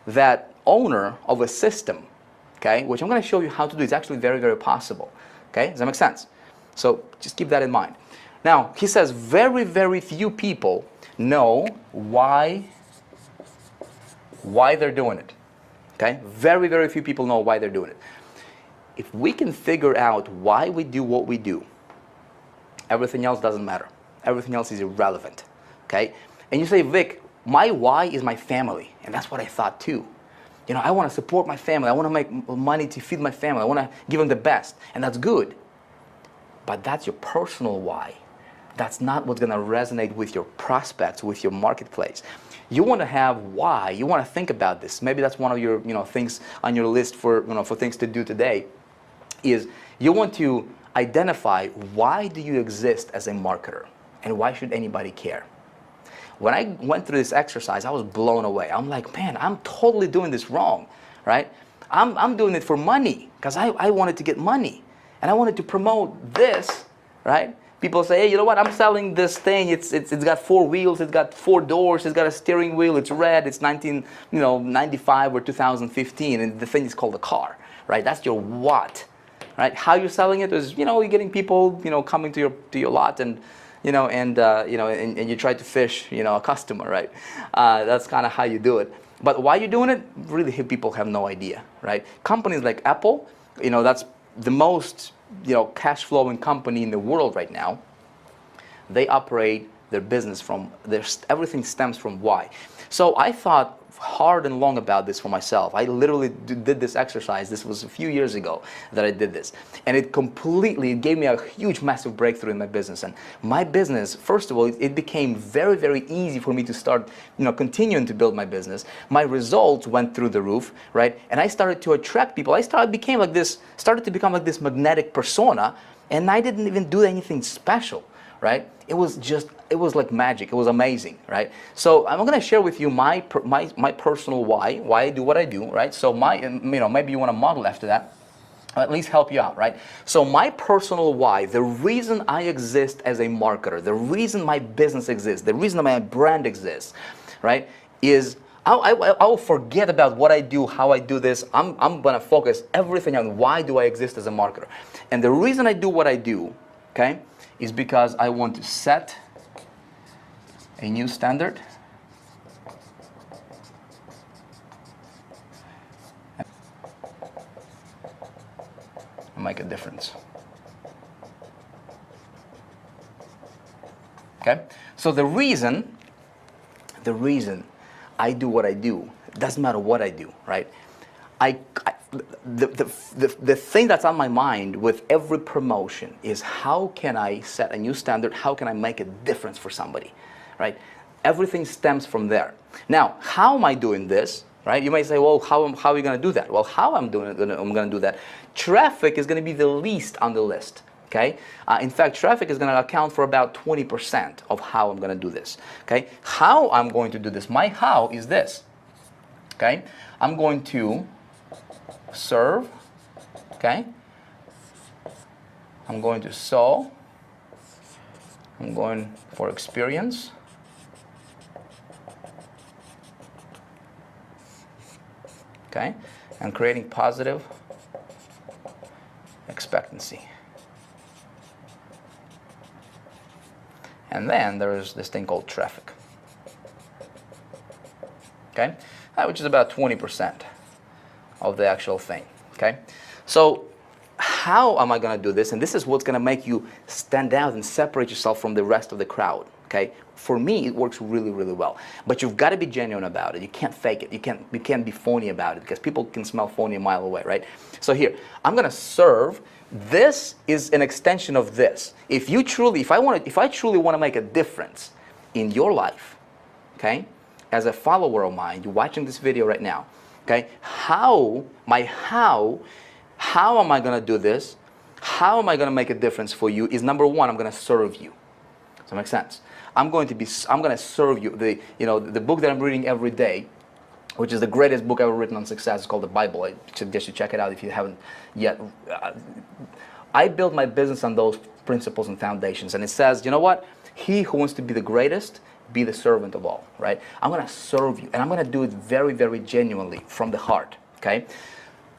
that owner of a system, okay? Which I'm going to show you how to do. It's actually very, very possible. Okay? Does that make sense? So just keep that in mind. Now, he says very, very few people know why they're doing it. Okay? Very, very few people know why they're doing it. If we can figure out why we do what we do, everything else doesn't matter. Everything else is irrelevant, okay? And you say, Vic, my why is my family. And that's what I thought too. I want to support my family. I want to make money to feed my family. I want to give them the best. And that's good. But that's your personal why. That's not what's going to resonate with your prospects, with your marketplace. You want to have why. You want to think about this. Maybe that's one of your things on your list for things to do today, is you want to identify why do you exist as a marketer and why should anybody care. When I went through this exercise, I was blown away. I'm like, man, I'm totally doing this wrong, right? I'm doing it for money because I wanted to get money and I wanted to promote this, right? People say, hey, you know what? I'm selling this thing. It's got 4 wheels. It's got 4 doors. It's got a steering wheel. It's red. It's 1995 or 2015, and the thing is called a car, right? That's your what. Right? How you're selling it is, you're getting people, coming to your lot, and, and you try to fish, a customer, right? That's kind of how you do it. But why you're doing it, really, people have no idea, right? Companies like Apple, that's the most, cash flowing company in the world right now. They operate their business from everything stems from why. So I thought hard and long about this for myself. I literally did this exercise. This was a few years ago that I did this. And it gave me a huge, massive breakthrough in my business. And my business, first of all, it became very, very easy for me to start, continuing to build my business. My results went through the roof, right? And I started to attract people. I started to become like this magnetic persona, and I didn't even do anything special, right? It was like magic. It was amazing, right? So I'm going to share with you my personal why I do what I do, right? So maybe you want to model after that, or at least help you out, right? So my personal why, the reason I exist as a marketer, the reason my business exists, the reason my brand exists, right, is I will forget about what I do, how I do this. I'm going to focus everything on why do I exist as a marketer. And the reason I do what I do, okay, is because I want to set a new standard and make a difference. Okay? So the reason I do what I do, it doesn't matter what I do, right? The thing that's on my mind with every promotion is how can I set a new standard? How can I make a difference for somebody, right? Everything stems from there. Now, how am I doing this, right? You may say, well, how are you going to do that? Well, how I'm going to do that? Traffic is going to be the least on the list, okay? In fact, traffic is going to account for about 20% of how I'm going to do this, okay? How I'm going to do this, my how is this, okay? I'm going to serve, okay? I'm going to sow. I'm going for experience. Okay? And creating positive expectancy. And then there's this thing called traffic. Okay? Which is about 20% of the actual thing. Okay? So how am I going to do this? And this is what's going to make you stand out and separate yourself from the rest of the crowd. Okay, for me it works really, really well. But you've got to be genuine about it. You can't fake it. You can't be phony about it, because people can smell phony a mile away, right? So here, I'm gonna serve. This is an extension of this. If I truly want to make a difference in your life, okay, as a follower of mine, you're watching this video right now, okay, how am I gonna do this? How am I gonna make a difference for you? Is number one, I'm gonna serve you. Does that make sense? I'm going to serve you. The book that I'm reading every day, which is the greatest book ever written on success, is called the Bible. I suggest you check it out if you haven't yet. I built my business on those principles and foundations, and it says, you know what? He who wants to be the greatest, be the servant of all, right? I'm going to serve you, and I'm going to do it very, very genuinely from the heart, okay?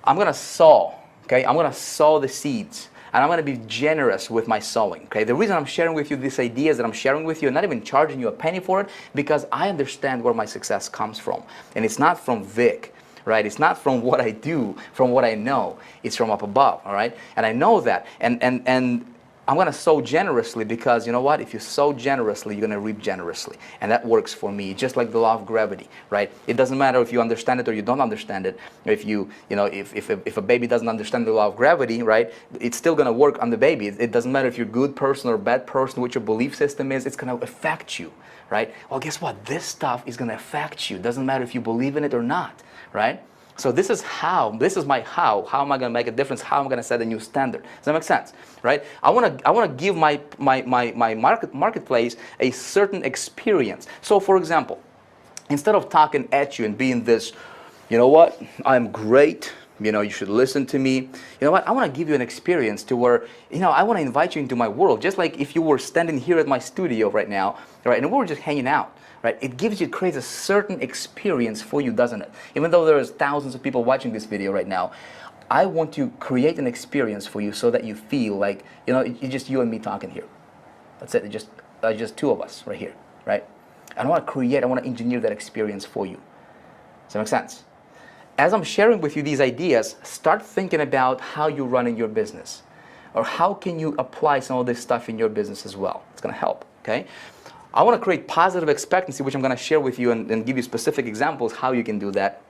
I'm going to sow, okay? I'm going to sow the seeds. And I'm going to be generous with my sowing, okay? The reason I'm sharing with you these ideas that I'm sharing with you, and not even charging you a penny for it, because I understand where my success comes from. And it's not from Vic, right? It's not from what I do, from what I know. It's from up above, all right? And I know that. And I'm going to sow generously, because you know what? If you sow generously, you're going to reap generously. And that works for me, just like the law of gravity, right? It doesn't matter if you understand it or you don't understand it. If a baby doesn't understand the law of gravity, right, it's still going to work on the baby. It doesn't matter if you're a good person or a bad person, what your belief system is, it's going to affect you, right? Well, guess what? This stuff is going to affect you. It doesn't matter if you believe in it or not, right? So this is my how. How am I going to make a difference? How am I going to set a new standard? Does that make sense? Right? I want to give my marketplace a certain experience. So for example, instead of talking at you and being this, you know what, I'm great, you should listen to me. You know what, I want to give you an experience to where, I want to invite you into my world, just like if you were standing here at my studio right now, right, and we were just hanging out. Right? It creates a certain experience for you, doesn't it? Even though there's thousands of people watching this video right now, I want to create an experience for you so that you feel like, it's just you and me talking here. That's it. It's just two of us right here, right? I want to engineer that experience for you. Does that make sense? As I'm sharing with you these ideas, start thinking about how you're running your business, or how can you apply some of this stuff in your business as well. It's going to help, okay? I want to create positive expectancy, which I'm going to share with you and give you specific examples how you can do that.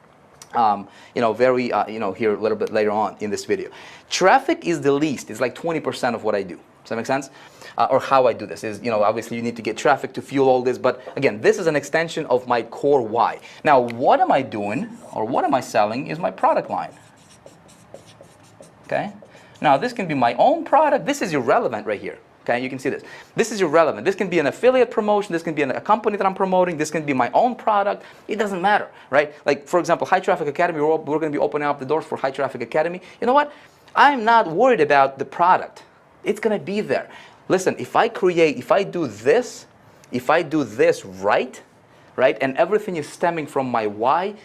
Here a little bit later on in this video. Traffic is the least. It's like 20% of what I do. Does that make sense? Or how I do this is, obviously you need to get traffic to fuel all this. But again, this is an extension of my core why. Now, what am I doing or what am I selling is my product line. Okay? Now, this can be my own product. This is irrelevant right here. Okay, you can see this. This is irrelevant. This can be an affiliate promotion. This can be a company that I'm promoting. This can be my own product. It doesn't matter, right? Like, for example, High Traffic Academy, we're going to be opening up the doors for High Traffic Academy. You know what? I'm not worried about the product. It's going to be there. Listen, if I do this right, and everything is stemming from my why,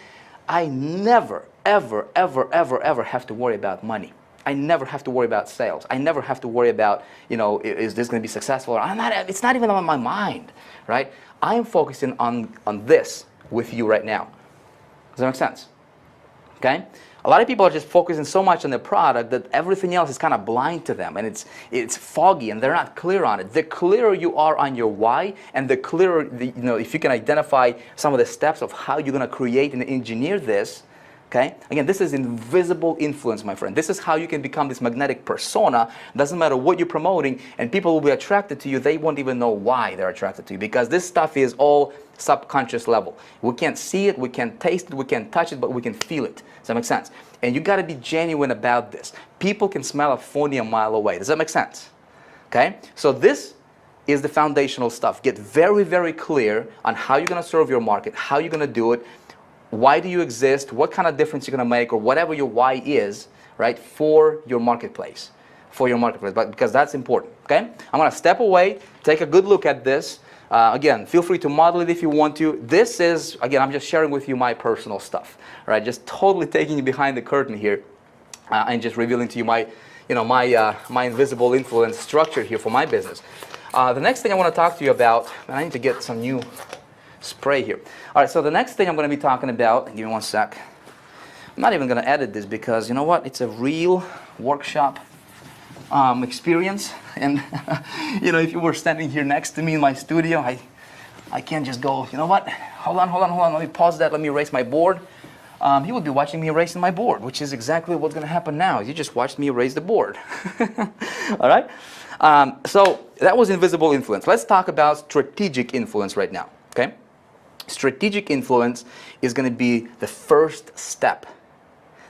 I never, ever, ever, ever, ever have to worry about money. I never have to worry about sales. I never have to worry about, is this going to be successful? It's not even on my mind, right? I am focusing on this with you right now. Does that make sense? Okay? A lot of people are just focusing so much on the product that everything else is kind of blind to them, and it's foggy, and they're not clear on it. The clearer you are on your why, and the clearer, if you can identify some of the steps of how you're going to create and engineer this. Okay? Again, this is invisible influence, my friend. This is how you can become this magnetic persona. Doesn't matter what you're promoting, and people will be attracted to you. They won't even know why they're attracted to you, because this stuff is all subconscious level. We can't see it, we can't taste it, we can't touch it, but we can feel it. Does that make sense? And you got to be genuine about this. People can smell a phony a mile away. Does that make sense? Okay? So this is the foundational stuff. Get very, very clear on how you're going to serve your market, how you're going to do it. Why do you exist? What kind of difference you're going to make, or whatever your why is, right, for your marketplace, but because that's important. Okay, I'm going to step away, take a good look at this. Again, feel free to model it if you want to. This is, again, I'm just sharing with you my personal stuff, right? Just totally taking you behind the curtain here, and just revealing to you my invisible influence structure here for my business. The next thing I want to talk to you about, and I need to get some new spray here. All right, so the next thing I'm going to be talking about, give me one sec. I'm not even going to edit this because, you know what, it's a real workshop experience. And if you were standing here next to me in my studio, I can't just go, you know what? Hold on. Let me pause that. Let me erase my board. You would be watching me erasing my board, which is exactly what's going to happen now. You just watched me erase the board. All right? So that was invisible influence. Let's talk about strategic influence right now. Okay? Strategic influence is going to be the first step.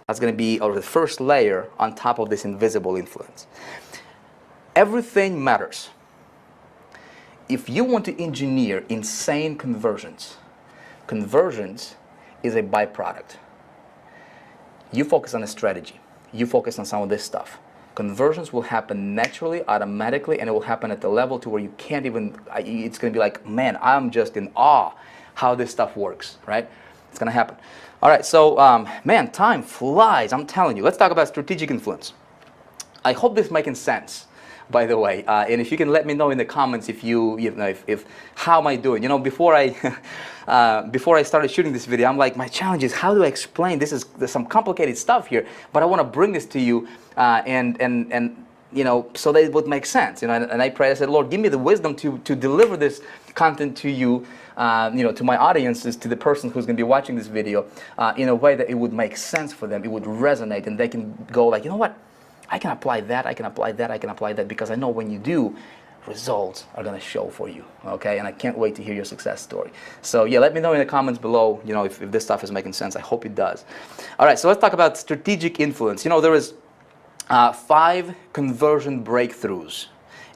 That's going to be, or the first layer on top of this invisible influence. Everything matters. If you want to engineer insane conversions, conversions is a byproduct. You focus on a strategy. You focus on some of this stuff. Conversions will happen naturally, automatically, and it will happen at the level to where you can't even, it's going to be like, man, I'm just in awe how this stuff works, right? It's going to happen. All right, so, man, time flies, I'm telling you. Let's talk about strategic influence. I hope this is making sense, by the way. And if you can let me know in the comments if how am I doing? Before I started shooting this video, I'm like, my challenge is how do I explain there's some complicated stuff here, but I want to bring this to you and so that it would make sense. And I prayed, I said, Lord, give me the wisdom to deliver this content to you, to my audiences, to the person who's going to be watching this video, in a way that it would make sense for them, it would resonate, and they can go like, you know what? I can apply that, I can apply that, I can apply that, because I know when you do, results are going to show for you, okay? And I can't wait to hear your success story. So yeah, let me know in the comments below, if this stuff is making sense. I hope it does. All right, so let's talk about strategic influence. There is 5 conversion breakthroughs,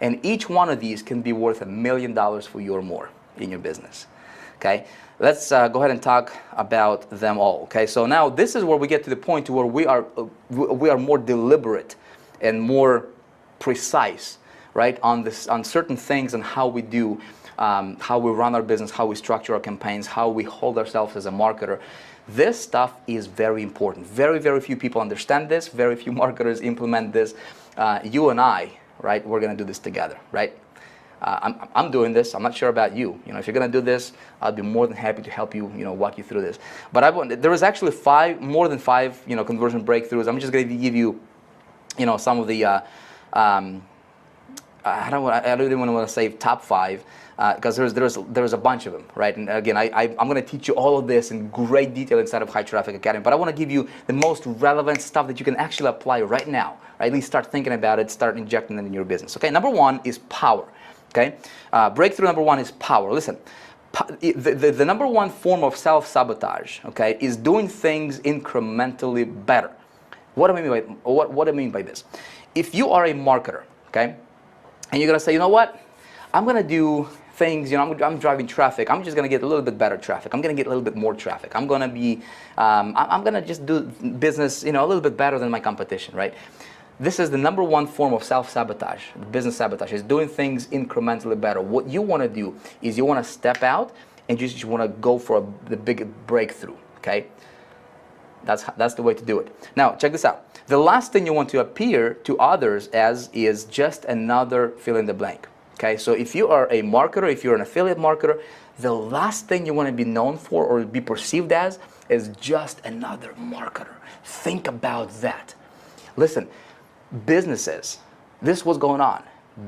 and each one of these can be worth $1 million for you or more in your business, okay? Let's go ahead and talk about them all, okay? So now this is where we get to the point to where we are more deliberate and more precise, right, on certain things and how we do, how we run our business, how we structure our campaigns, how we hold ourselves as a marketer. This stuff is very important. Very, very few people understand this. Very few marketers implement this. You and I, right, we're going to do this together, right? I'm doing this. I'm not sure about you. If you're going to do this, I'll be more than happy to help you, walk you through this. But there is actually more than five, conversion breakthroughs. I'm just going to give you, some of the, I don't even want to say top 5, because there's a bunch of them, right? And again, I'm going to teach you all of this in great detail inside of High Traffic Academy. But I want to give you the most relevant stuff that you can actually apply right now. Right? At least start thinking about it, start injecting it in your business. Okay, number 1 is power. Okay, breakthrough number 1 is power. Listen, the number 1 form of self-sabotage, okay, is doing things incrementally better. What do I mean by this? If you are a marketer, okay, and you're gonna say, you know what, I'm gonna do things, I'm driving traffic, I'm just gonna get a little bit better traffic, I'm gonna get a little bit more traffic, I'm gonna be, I'm gonna just do business, a little bit better than my competition, right? This is the number 1 form of self-sabotage, business sabotage, is doing things incrementally better. What you want to do is you want to step out and you just want to go for the big breakthrough, okay? That's the way to do it. Now, check this out. The last thing you want to appear to others as is just another fill in the blank, okay? So if you are a marketer, if you're an affiliate marketer, the last thing you want to be known for or be perceived as is just another marketer. Think about that. Listen, businesses, this is what's going on.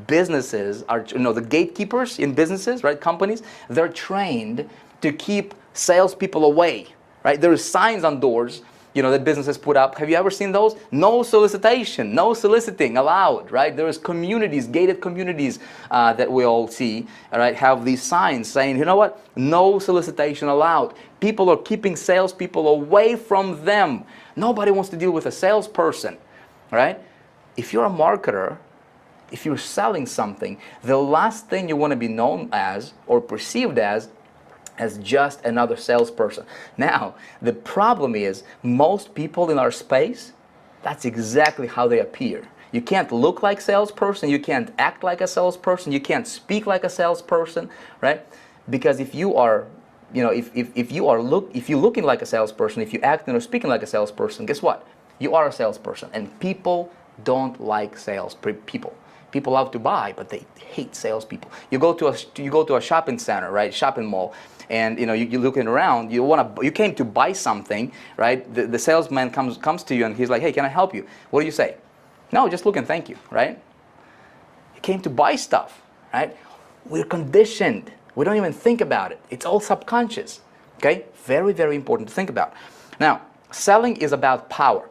Businesses are, the gatekeepers in businesses, right, companies, they're trained to keep salespeople away, right? There are signs on doors, that businesses put up. Have you ever seen those? No solicitation, no soliciting allowed, right? There's communities, gated communities that we all see, all right, have these signs saying, you know what? No solicitation allowed. People are keeping salespeople away from them. Nobody wants to deal with a salesperson, right? If you're a marketer, if you're selling something, the last thing you want to be known as or perceived as just another salesperson. Now, the problem is most people in our space, that's exactly how they appear. You can't look like a salesperson, you can't act like a salesperson, you can't speak like a salesperson, right? Because if you are, if you're looking like a salesperson, if you acting or speaking like a salesperson, guess what? You are a salesperson, and people don't like salespeople. People love to buy, but they hate salespeople. You go to a shopping center, right? Shopping mall, and you're looking around. You came to buy something, right? The salesman comes to you and he's like, hey, can I help you? What do you say? No, just look and thank you, right? It came to buy stuff, right? We're conditioned. We don't even think about it. It's all subconscious, okay? Very, very important to think about. Now, selling is about power.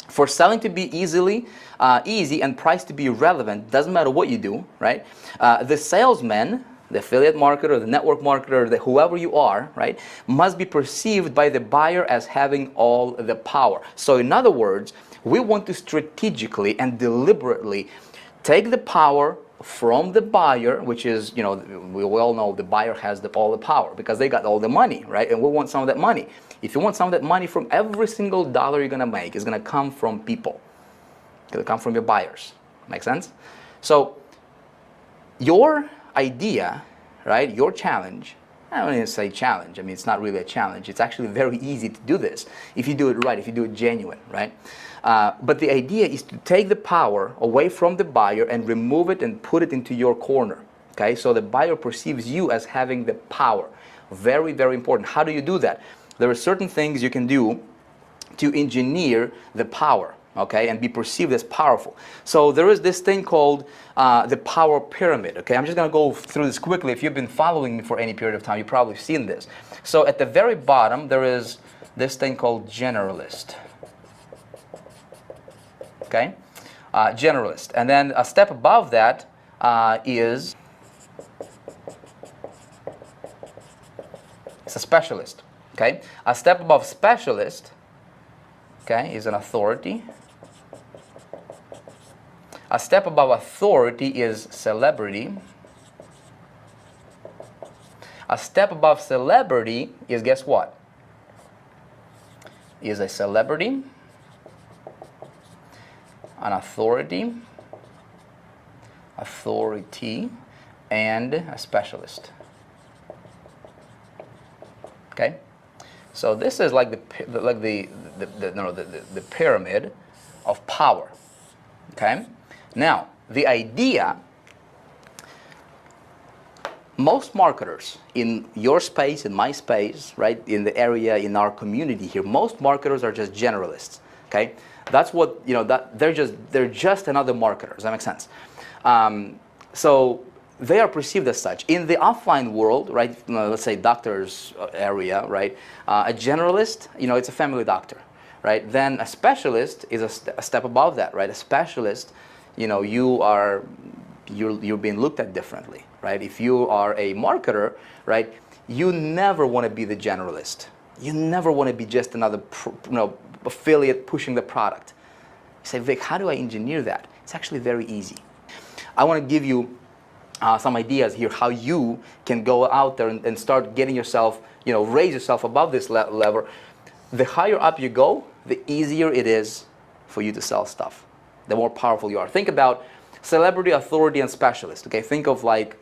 For selling to be easy and price to be relevant, doesn't matter what you do, right? The salesman, the affiliate marketer, the network marketer, whoever you are, right, must be perceived by the buyer as having all the power. So in other words, we want to strategically and deliberately take the power from the buyer, which is, you know, we all know the buyer has all the power because they got all the money, right? And we want some of that money. If you want some of that money, from every single dollar you're going to make is going to come from people. It's going to come from your buyers. Make sense? So your idea, right, your challenge, I don't even say challenge. I mean, it's not really a challenge. It's actually very easy to do this if you do it right, if you do it genuine, right? But the idea is to take the power away from the buyer and remove it and put it into your corner, okay? So the buyer perceives you as having the power. Very, very important. How do you do that? There are certain things you can do to engineer the power, okay, and be perceived as powerful. So there is this thing called the power pyramid, okay? I'm just going to go through this quickly. If you've been following me for any period of time, you've probably seen this. So at the very bottom, there is this thing called generalist, okay? Generalist. And then a step above that is a specialist. Okay, a step above specialist, okay, is an authority. A step above authority is celebrity. A step above celebrity is, guess what? Is a celebrity, an authority, and a specialist. Okay? So this is like the pyramid of power. Okay? Now, the idea, most marketers in your space, in my space, right, in the area, in our community here, most marketers are just generalists. Okay? That's what, you know, that they're just another marketer. Does that make sense? So they are perceived as such. In the offline world, right, let's say doctor's area, right, a generalist, you know, it's a family doctor, right? Then a specialist is a step above that, right? A specialist, you know, you're being looked at differently, right? If you are a marketer, right, you never want to be the generalist. You never want to be just another, affiliate pushing the product. You say, Vic, how do I engineer that? It's actually very easy. I want to give you some ideas here how you can go out there and start getting yourself, you know, raise yourself above this level. The higher up you go, the easier it is for you to sell stuff, the more powerful you are. Think about celebrity, authority, and specialist. Okay, think of like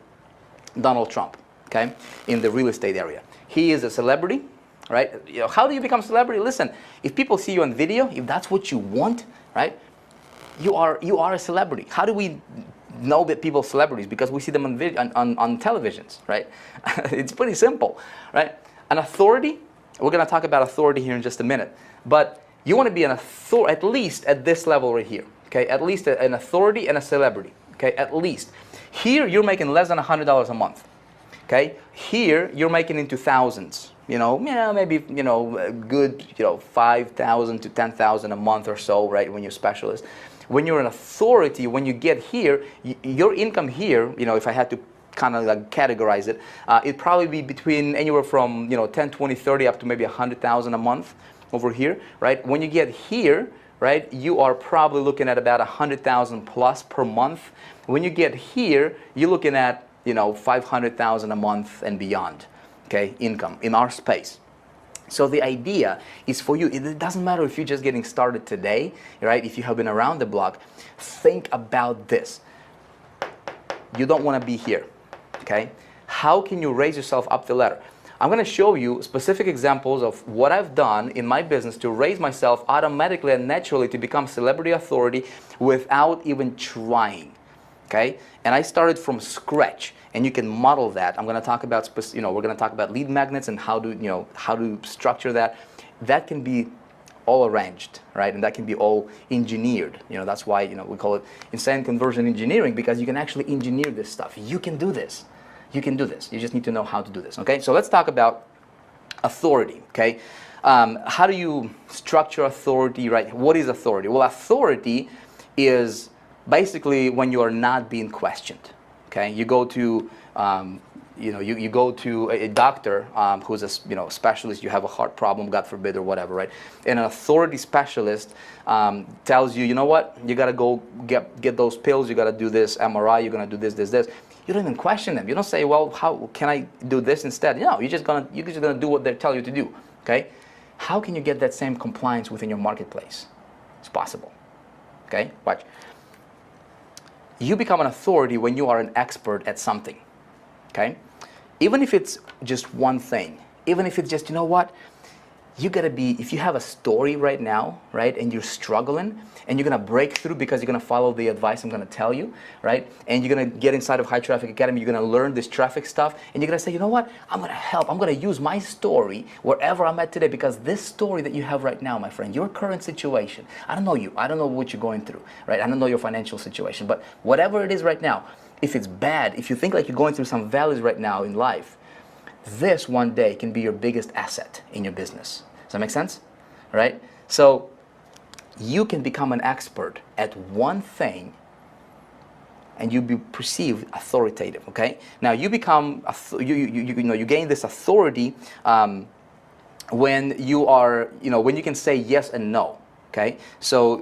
Donald Trump, okay, in the real estate area. He is a celebrity, right? You know, how do you become a celebrity? Listen, if people see you on video, if that's what you want, right, you are a celebrity. How do we know that people are celebrities? Because we see them on televisions, right? It's pretty simple, right? An authority, we're going to talk about authority here in just a minute, but you want to be an authority at least at this level right here, okay? At least an authority and a celebrity, okay? At least. Here you're making less than $100 a month, okay? Here you're making into thousands, maybe, a good, 5,000 to 10,000 a month or so, right? When you're a specialist. When you're an authority, when you get here, your income here, if I had to kind of like categorize it, it'd probably be between anywhere from 10, 20, 30 up to maybe 100,000 a month over here, right? When you get here, right, you are probably looking at about 100,000 plus per month. When you get here, you're looking at 500,000 a month and beyond, okay, income in our space. So the idea is for you, it doesn't matter if you're just getting started today, right? If you have been around the block, think about this. You don't want to be here, okay? How can you raise yourself up the ladder? I'm going to show you specific examples of what I've done in my business to raise myself automatically and naturally to become celebrity authority without even trying, okay? And I started from scratch. And you can model that. I'm going to talk about, we're going to talk about lead magnets and how to structure that. That can be all arranged, right? And that can be all engineered. That's why, we call it insane conversion engineering, because you can actually engineer this stuff. You can do this. You can do this. You just need to know how to do this, okay? So let's talk about authority, okay? How do you structure authority, right? What is authority? Well, authority is basically when you are not being questioned, okay? You go to you go to a doctor who's a specialist. You have a heart problem, God forbid, or whatever, right? And an authority specialist tells you, you know what? You got to go get those pills. You got to do this MRI. You're gonna do this. You don't even question them. You don't say, well, how can I do this instead? No, you're just gonna do what they tell you to do, okay? How can you get that same compliance within your marketplace? It's possible, okay? Watch. You become an authority when you are an expert at something, okay? Even if it's just one thing, even if it's just, you know what, you gotta be, if you have a story right now, right, and you're struggling, and you're gonna break through because you're gonna follow the advice I'm gonna tell you, right, and you're gonna get inside of High Traffic Academy, you're gonna learn this traffic stuff, and you're gonna say, you know what, I'm gonna help, I'm gonna use my story wherever I'm at today, because this story that you have right now, my friend, your current situation, I don't know you, I don't know what you're going through, right, I don't know your financial situation, but whatever it is right now, if it's bad, if you think like you're going through some valleys right now in life, this one day can be your biggest asset in your business. Does that make sense? Right? So you can become an expert at one thing and you be perceived authoritative, okay? Now you become, you gain this authority when you are, when you can say yes and no. Okay, so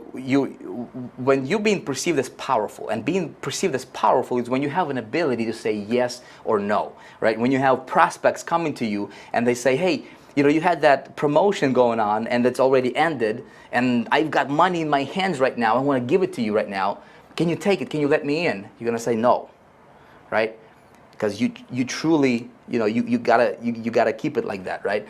when you're being perceived as powerful, and being perceived as powerful is when you have an ability to say yes or no, right? When you have prospects coming to you and they say, hey, you had that promotion going on and it's already ended, and I've got money in my hands right now, I want to give it to you right now. Can you take it? Can you let me in? You're gonna say no, right? Because you truly, you gotta keep it like that, right?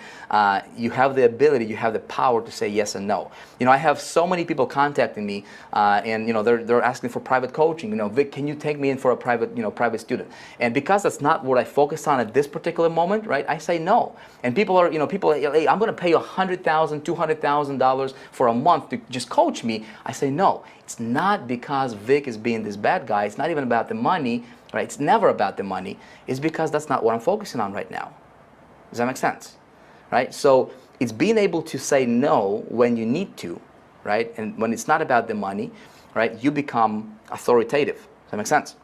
You have the ability, you have the power to say yes and no. I have so many people contacting me, and they're asking for private coaching. Vic, can you take me in for a private student? And because that's not what I focus on at this particular moment, right? I say no. And people are, hey, I'm gonna pay you $100,000, $200,000 for a month to just coach me. I say no. It's not because Vic is being this bad guy. It's not even about the money. Right? It's never about the money. It's because that's not what I'm focusing on right now. Does that make sense? Right? So it's being able to say no when you need to, right? And when it's not about the money, right? You become authoritative. Does that make sense?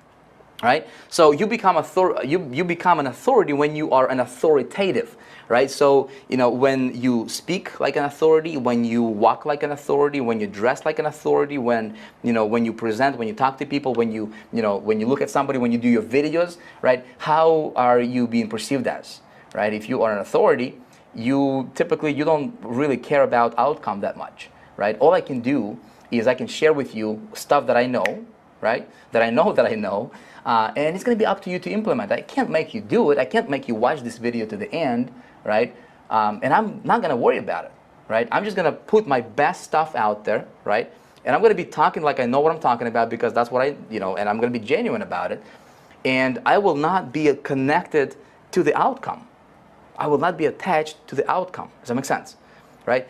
Right? So you become you become an authority when you are an authoritative, right? So when you speak like an authority, when you walk like an authority, when you dress like an authority, when when you present, when you talk to people, when you look at somebody, when you do your videos, right? How are you being perceived as, right? If you are an authority, you don't really care about outcome that much, right? All I can do is I can share with you stuff that I know, right? That I know. And it's going to be up to you to implement. I can't make you do it. I can't make you watch this video to the end, right? And I'm not going to worry about it, right? I'm just going to put my best stuff out there, right? And I'm going to be talking like I know what I'm talking about, because that's what and I'm going to be genuine about it. And I will not be connected to the outcome. I will not be attached to the outcome. Does that make sense? Right?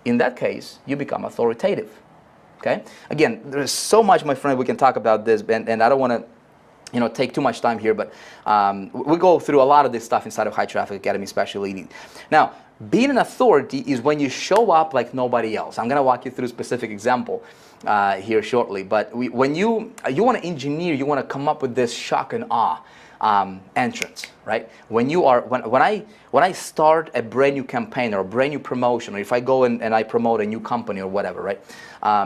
In that case, you become authoritative. Okay? Again, there's so much, my friend, we can talk about this, and I don't want to take too much time here, but we go through a lot of this stuff inside of High Traffic Academy, especially. Now, being an authority is when you show up like nobody else. I'm going to walk you through a specific example here shortly, but when you want to engineer, you want to come up with this shock and awe entrance, right? When I start a brand new campaign or a brand new promotion, or if I go and I promote a new company or whatever, right?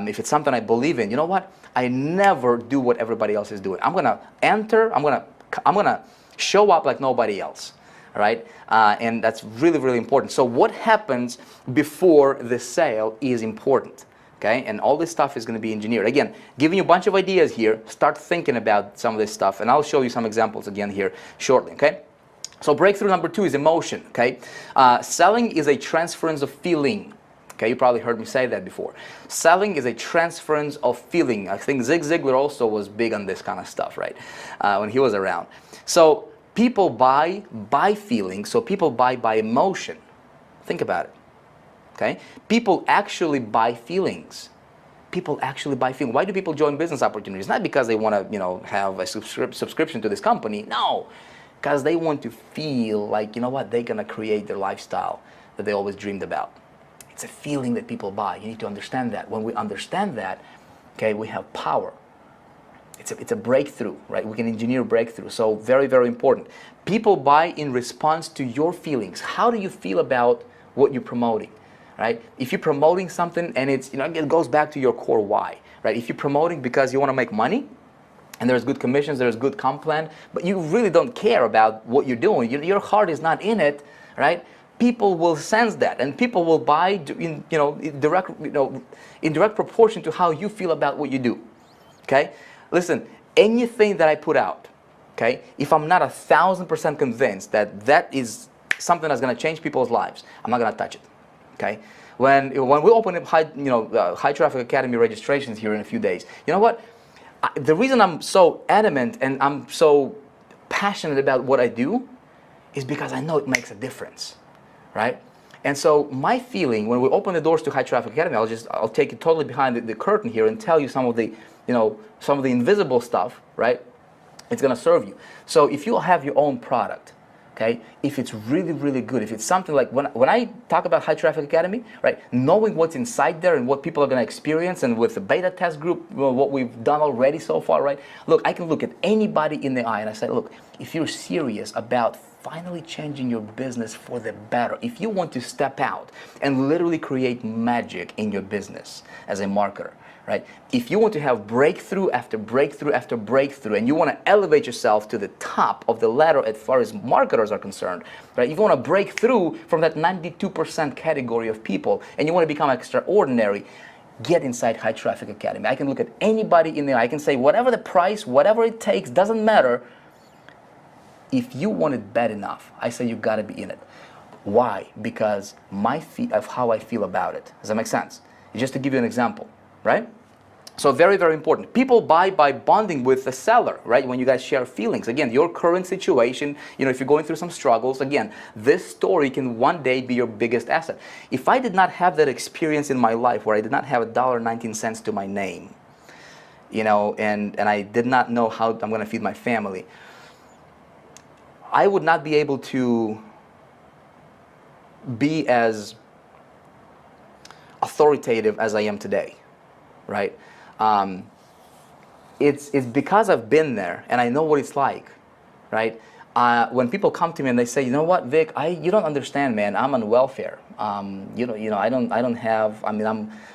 If it's something I believe in, you know what? I never do what everybody else is doing. I'm gonna show up like nobody else, right? And that's really, really important. So what happens before the sale is important. Okay, and all this stuff is going to be engineered. Again, giving you a bunch of ideas here. Start thinking about some of this stuff, and I'll show you some examples again here shortly. Okay, so breakthrough number 2 is emotion. Okay, selling is a transference of feeling. Okay, you probably heard me say that before. Selling is a transference of feeling. I think Zig Ziglar also was big on this kind of stuff, right? When he was around. So people buy by feeling. So people buy by emotion. Think about it. Okay? People actually buy feelings. People actually buy feelings. Why do people join business opportunities? Not because they want to, have a subscription to this company. No, because they want to feel like, they're going to create their lifestyle that they always dreamed about. It's a feeling that people buy. You need to understand that. When we understand that, okay, we have power. It's a breakthrough, right? We can engineer breakthrough. So very, very important. People buy in response to your feelings. How do you feel about what you're promoting, right? If you're promoting something and it's, it goes back to your core why, right? If you're promoting because you want to make money, and there's good commissions, there's good comp plan, but you really don't care about what you're doing. Your heart is not in it, right? People will sense that, and people will buy in direct proportion to how you feel about what you do. Okay, listen. Anything that I put out, okay, if I'm not 1,000% convinced that that is something that's going to change people's lives, I'm not going to touch it. Okay. When we open up High Traffic Academy registrations here in a few days, you know what? The reason I'm so adamant and I'm so passionate about what I do is because I know it makes a difference, right? And so my feeling when we open the doors to High Traffic Academy, I'll take it totally behind the curtain here and tell you some of the invisible stuff, right? It's going to serve you. So if you have your own product, okay, if it's really, really good, if it's something like when I talk about High Traffic Academy, right, knowing what's inside there and what people are going to experience, and with the beta test group, what we've done already so far, right, look, I can look at anybody in the eye and I say, look, if you're serious about finally changing your business for the better, if you want to step out and literally create magic in your business as a marketer, right? If you want to have breakthrough after breakthrough after breakthrough, and you want to elevate yourself to the top of the ladder as far as marketers are concerned, right? If you want to break through from that 92% category of people, and you want to become extraordinary, get inside High Traffic Academy. I can look at anybody in there. I can say whatever the price, whatever it takes, doesn't matter. If you want it bad enough, I say you got to be in it. Why? Because of how I feel about it. Does that make sense? Just to give you an example, right? So very, very important. People buy by bonding with the seller, right? When you guys share feelings. Again, your current situation, if you're going through some struggles, again, this story can one day be your biggest asset. If I did not have that experience in my life where I did not have $1.19 to my name, and I did not know how I'm going to feed my family, I would not be able to be as authoritative as I am today, right? It's because I've been there and I know what it's like, right? When people come to me and they say, you know what, Vic, you don't understand, man. I'm on welfare. I don't have. I mean,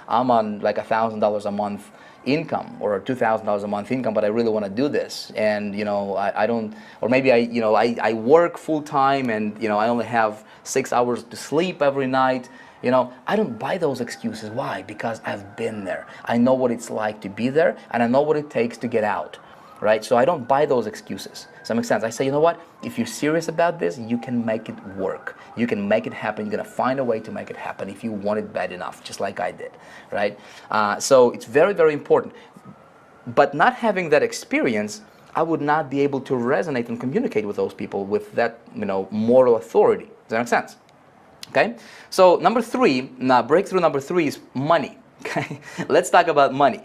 I'm on like $1,000 a month income or $2,000 a month income, but I really want to do this, and I don't, or maybe I work full time and I only have 6 hours to sleep every night. I don't buy those excuses. Why? Because I've been there. I know what it's like to be there, and I know what it takes to get out, right? So I don't buy those excuses. Does that make sense? I say, you know what? If you're serious about this, you can make it work. You can make it happen. You're going to find a way to make it happen if you want it bad enough, just like I did, right? So it's very, very important. But not having that experience, I would not be able to resonate and communicate with those people with that, moral authority. Does that make sense? Okay, so breakthrough number three is money. Okay, let's talk about money.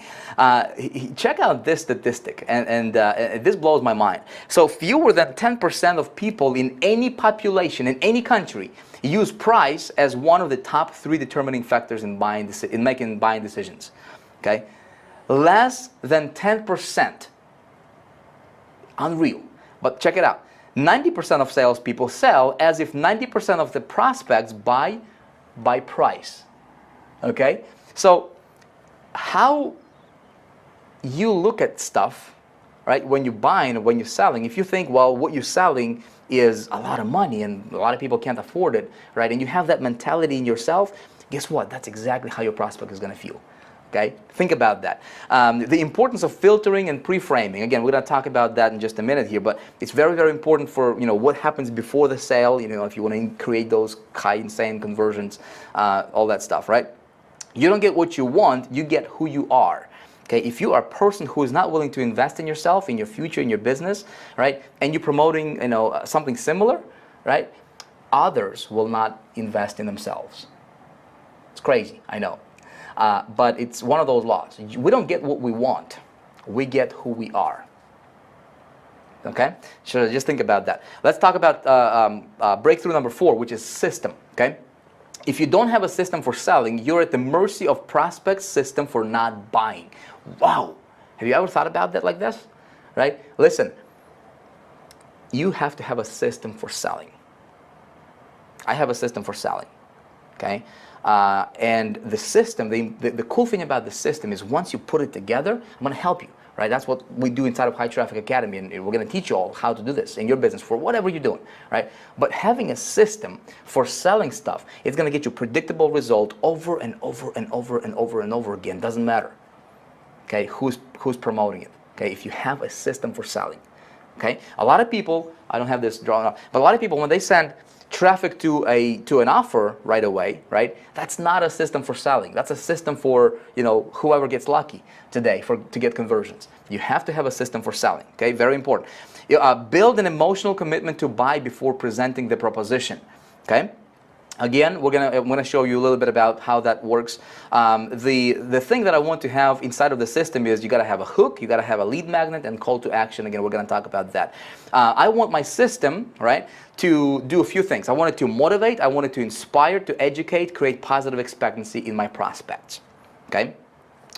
Check out this statistic, and this blows my mind. So fewer than 10% of people in any population, in any country, use price as one of the top 3 determining factors in making buying decisions. Okay, less than 10%. Unreal. But check it out. 90% of salespeople sell as if 90% of the prospects buy by price. Okay? So how you look at stuff, right, when you're buying or when you're selling, if you think, well, what you're selling is a lot of money and a lot of people can't afford it, right, and you have that mentality in yourself, guess what? That's exactly how your prospect is going to feel. Okay, think about that. The importance of filtering and pre-framing. Again, we're going to talk about that in just a minute here, but it's very, very important for what happens before the sale. If you want to create those high, insane conversions, all that stuff, right? You don't get what you want; you get who you are. Okay, if you are a person who is not willing to invest in yourself, in your future, in your business, right, and you're promoting, something similar, right, others will not invest in themselves. It's crazy, I know. But it's one of those laws. We don't get what we want. We get who we are. Okay? So just think about that. Let's talk about breakthrough number 4, which is system. Okay? If you don't have a system for selling, you're at the mercy of prospect's system for not buying. Wow! Have you ever thought about that like this? Right? Listen, you have to have a system for selling. I have a system for selling. Okay? And the system, the cool thing about the system is once you put it together, I'm going to help you. Right? That's what we do inside of High Traffic Academy, and we're going to teach you all how to do this in your business for whatever you're doing. Right? But having a system for selling stuff, it's going to get you predictable result over and over and over and over and over again. Doesn't matter. Okay? Who's promoting it? Okay? If you have a system for selling. Okay? A lot of people, I don't have this drawn up, but a lot of people, when they send traffic to an offer right away, right? That's not a system for selling. That's a system for, you know, whoever gets lucky today to get conversions. You have to have a system for selling. Okay, very important. Build an emotional commitment to buy before presenting the proposition. Okay. Again, I'm gonna show you a little bit about how that works. The thing that I want to have inside of the system is you gotta have a hook, you gotta have a lead magnet, and call to action. Again, we're gonna talk about that. I want my system, right, to do a few things. I want it to motivate, I want it to inspire, to educate, create positive expectancy in my prospects. Okay.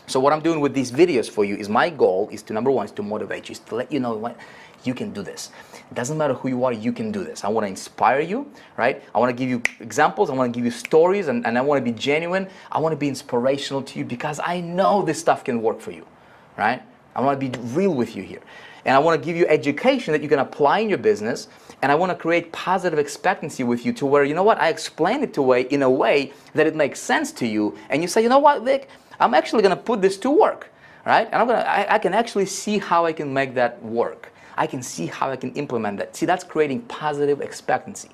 So what I'm doing with these videos for you is my goal is to, number one, is to motivate you, is to let you know what you can do this. It doesn't matter who you are, you can do this. I want to inspire you, right? I want to give you examples, I want to give you stories, and I want to be genuine. I want to be inspirational to you because I know this stuff can work for you, right? I want to be real with you here. And I want to give you education that you can apply in your business, and I want to create positive expectancy with you to where, you know what, I explain it in a way that it makes sense to you, and you say, you know what, Vic, I'm actually going to put this to work, right? And I can actually see how I can make that work. I can see how I can implement that. See, that's creating positive expectancy,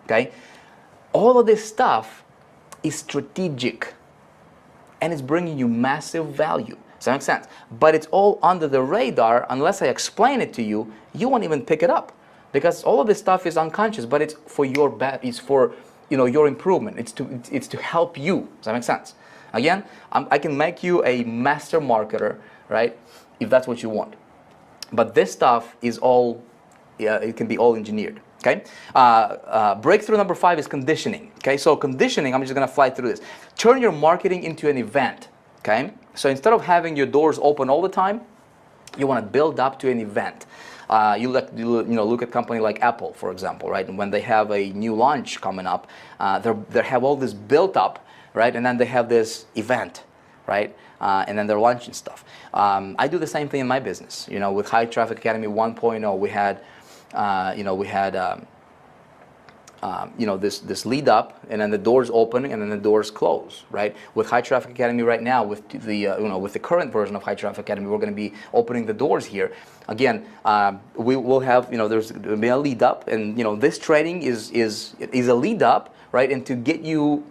okay? All of this stuff is strategic, and it's bringing you massive value. Does that make sense? But it's all under the radar. Unless I explain it to you, you won't even pick it up, because all of this stuff is unconscious, but it's for your it's for, you know, your improvement. It's to help you. Does that make sense? Again, I can make you a master marketer, right, if that's what you want. But this stuff is all, it can be all engineered, okay? Breakthrough number 5 is conditioning, okay? So conditioning, I'm just gonna fly through this. Turn your marketing into an event, okay? So instead of having your doors open all the time, you wanna build up to an event. You look at a company like Apple, for example, right? And when they have a new launch coming up, they have all this built up, right? And then they have this event, right? And then they're launching stuff. I do the same thing in my business. You know, with High Traffic Academy 1.0, we had, this lead up, and then the doors open, and then the doors close, right? With High Traffic Academy right now, with the current version of High Traffic Academy, we're going to be opening the doors here. Again, we will have, there's going to be a lead up, and this training is a lead up, right? And to get you,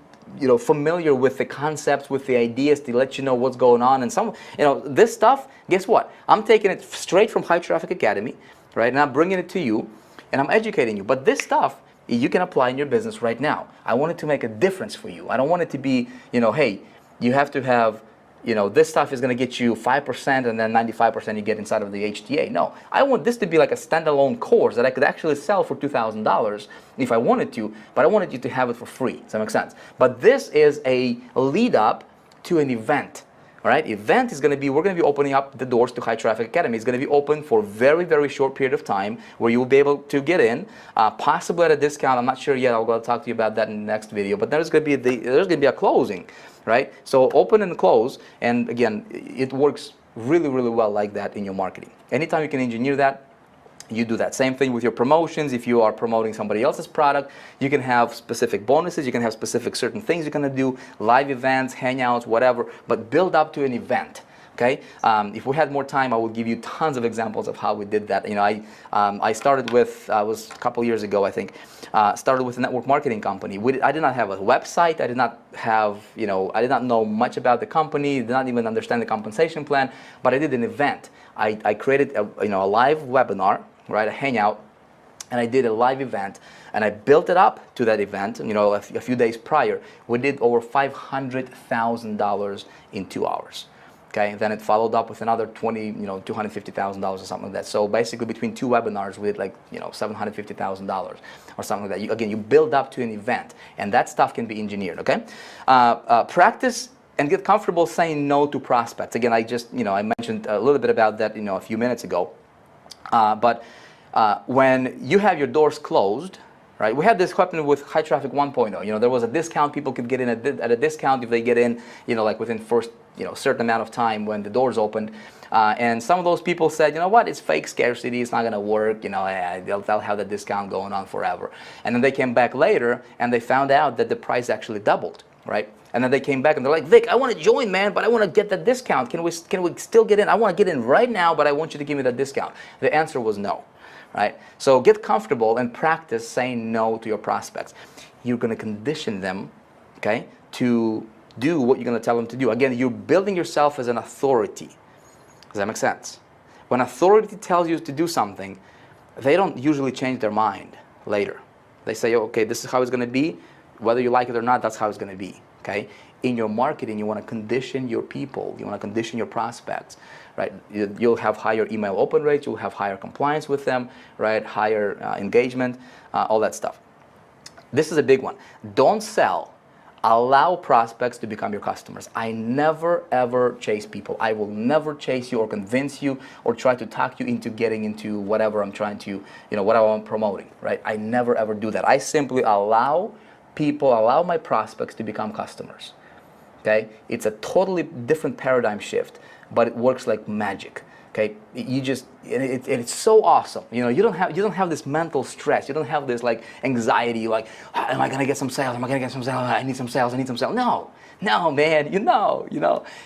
familiar with the concepts, with the ideas, to let you know what's going on. And this stuff, guess what? I'm taking it straight from High Traffic Academy, right? And I'm bringing it to you, and I'm educating you. But this stuff, you can apply in your business right now. I want it to make a difference for you. I don't want it to be, hey, you have to have, this stuff is going to get you 5% and then 95% you get inside of the HTA. No, I want this to be like a standalone course that I could actually sell for $2,000 if I wanted to, but I wanted you to have it for free. Does that make sense? But this is a lead up to an event. All right, event is going to be, we're going to be opening up the doors to High Traffic Academy. It's going to be open for a very, very short period of time where you will be able to get in, possibly at a discount. I'm not sure yet. I'll go talk to you about that in the next video. But there's going to be a closing, right? So open and close, and again, it works really, really well like that in your marketing. Anytime you can engineer that, you do that. Same thing with your promotions. If you are promoting somebody else's product, you can have specific bonuses, you can have specific certain things you're going to do, live events, hangouts, whatever, but build up to an event. Okay? If we had more time, I would give you tons of examples of how we did that. I started with, was a couple years ago, I think, started with a network marketing company. I did not have a website. I did not have, I did not know much about the company, did not even understand the compensation plan, but I did an event. I created a live webinar, right, a hangout, and I did a live event, and I built it up to that event. You know, a few days prior, we did over $500,000 in 2 hours. Okay, then it followed up with another $250,000 or something like that. So basically, between 2 webinars, we did like $750,000 or something like that. Again, you build up to an event, and that stuff can be engineered. Okay, practice and get comfortable saying no to prospects. Again, I mentioned a little bit about that a few minutes ago. But when you have your doors closed, right? We had this happen with High Traffic 1.0. There was a discount. People could get in at a discount if they get in, like within first, certain amount of time when the doors opened. And some of those people said, you know what, it's fake scarcity. It's not going to work. They'll have the discount going on forever. And then they came back later and they found out that the price actually doubled, right? And then they came back and they're like, Vic, I want to join, man, but I want to get that discount. Can we still get in? I want to get in right now, but I want you to give me that discount. The answer was no. Right? So get comfortable and practice saying no to your prospects. You're going to condition them, okay, to do what you're going to tell them to do. Again, you're building yourself as an authority. Does that make sense? When authority tells you to do something, they don't usually change their mind later. They say, oh, okay, this is how it's going to be. Whether you like it or not, that's how it's going to be. Okay? In your marketing, you want to condition your people. You want to condition your prospects. Right? You'll have higher email open rates, you'll have higher compliance with them, right? Higher engagement, all that stuff. This is a big one. Don't sell. Allow prospects to become your customers. I never ever chase people. I will never chase you or convince you or try to talk you into getting into whatever I'm trying to, whatever I'm promoting, right? I never ever do that. I simply allow my prospects to become customers. Okay? It's a totally different paradigm shift, but it works like magic. Okay, it's so awesome. You don't have this mental stress. You don't have this like anxiety, like, am I gonna get some sales? Am I gonna get some sales? I need some sales. No, man.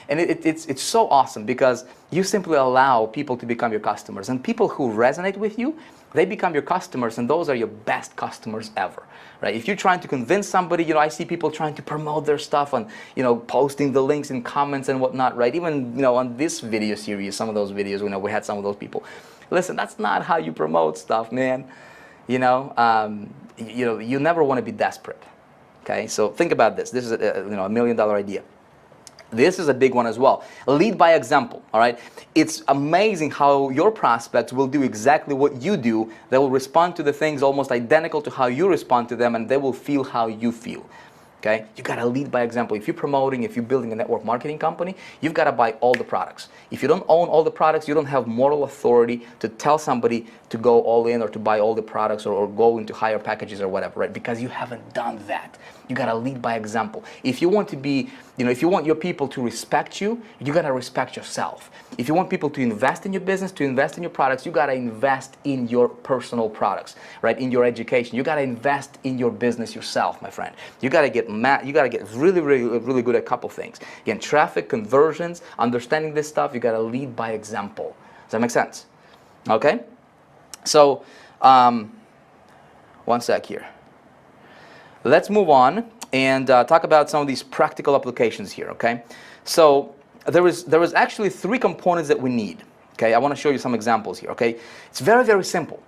And it's so awesome because you simply allow people to become your customers, and people who resonate with you, they become your customers, and those are your best customers ever. Right? If you're trying to convince somebody, I see people trying to promote their stuff and, posting the links in comments and whatnot, right? Even, on this video series, some of those videos, we had some of those people. Listen, that's not how you promote stuff, man. You never want to be desperate. Okay? So think about this. This is a $1 million idea. This is a big one as well. Lead by example, all right? It's amazing how your prospects will do exactly what you do. They will respond to the things almost identical to how you respond to them, and they will feel how you feel. Okay? You got to lead by example. If you're promoting, if you're building a network marketing company, you've got to buy all the products. If you don't own all the products, you don't have moral authority to tell somebody to go all in or to buy all the products or go into higher packages or whatever, right? Because you haven't done that. You got to lead by example. If you want to be, if you want your people to respect you, you got to respect yourself. If you want people to invest in your business, to invest in your products, you got to invest in your personal products, right? In your education. You got to invest in your business yourself, my friend. You got to get really, really, really good at a couple things. Again, traffic, conversions, understanding this stuff, you got to lead by example. Does that make sense? Okay? So, one sec here. Let's move on and talk about some of these practical applications here, okay? So there is actually 3 components that we need, okay? I want to show you some examples here, okay? It's very, very simple.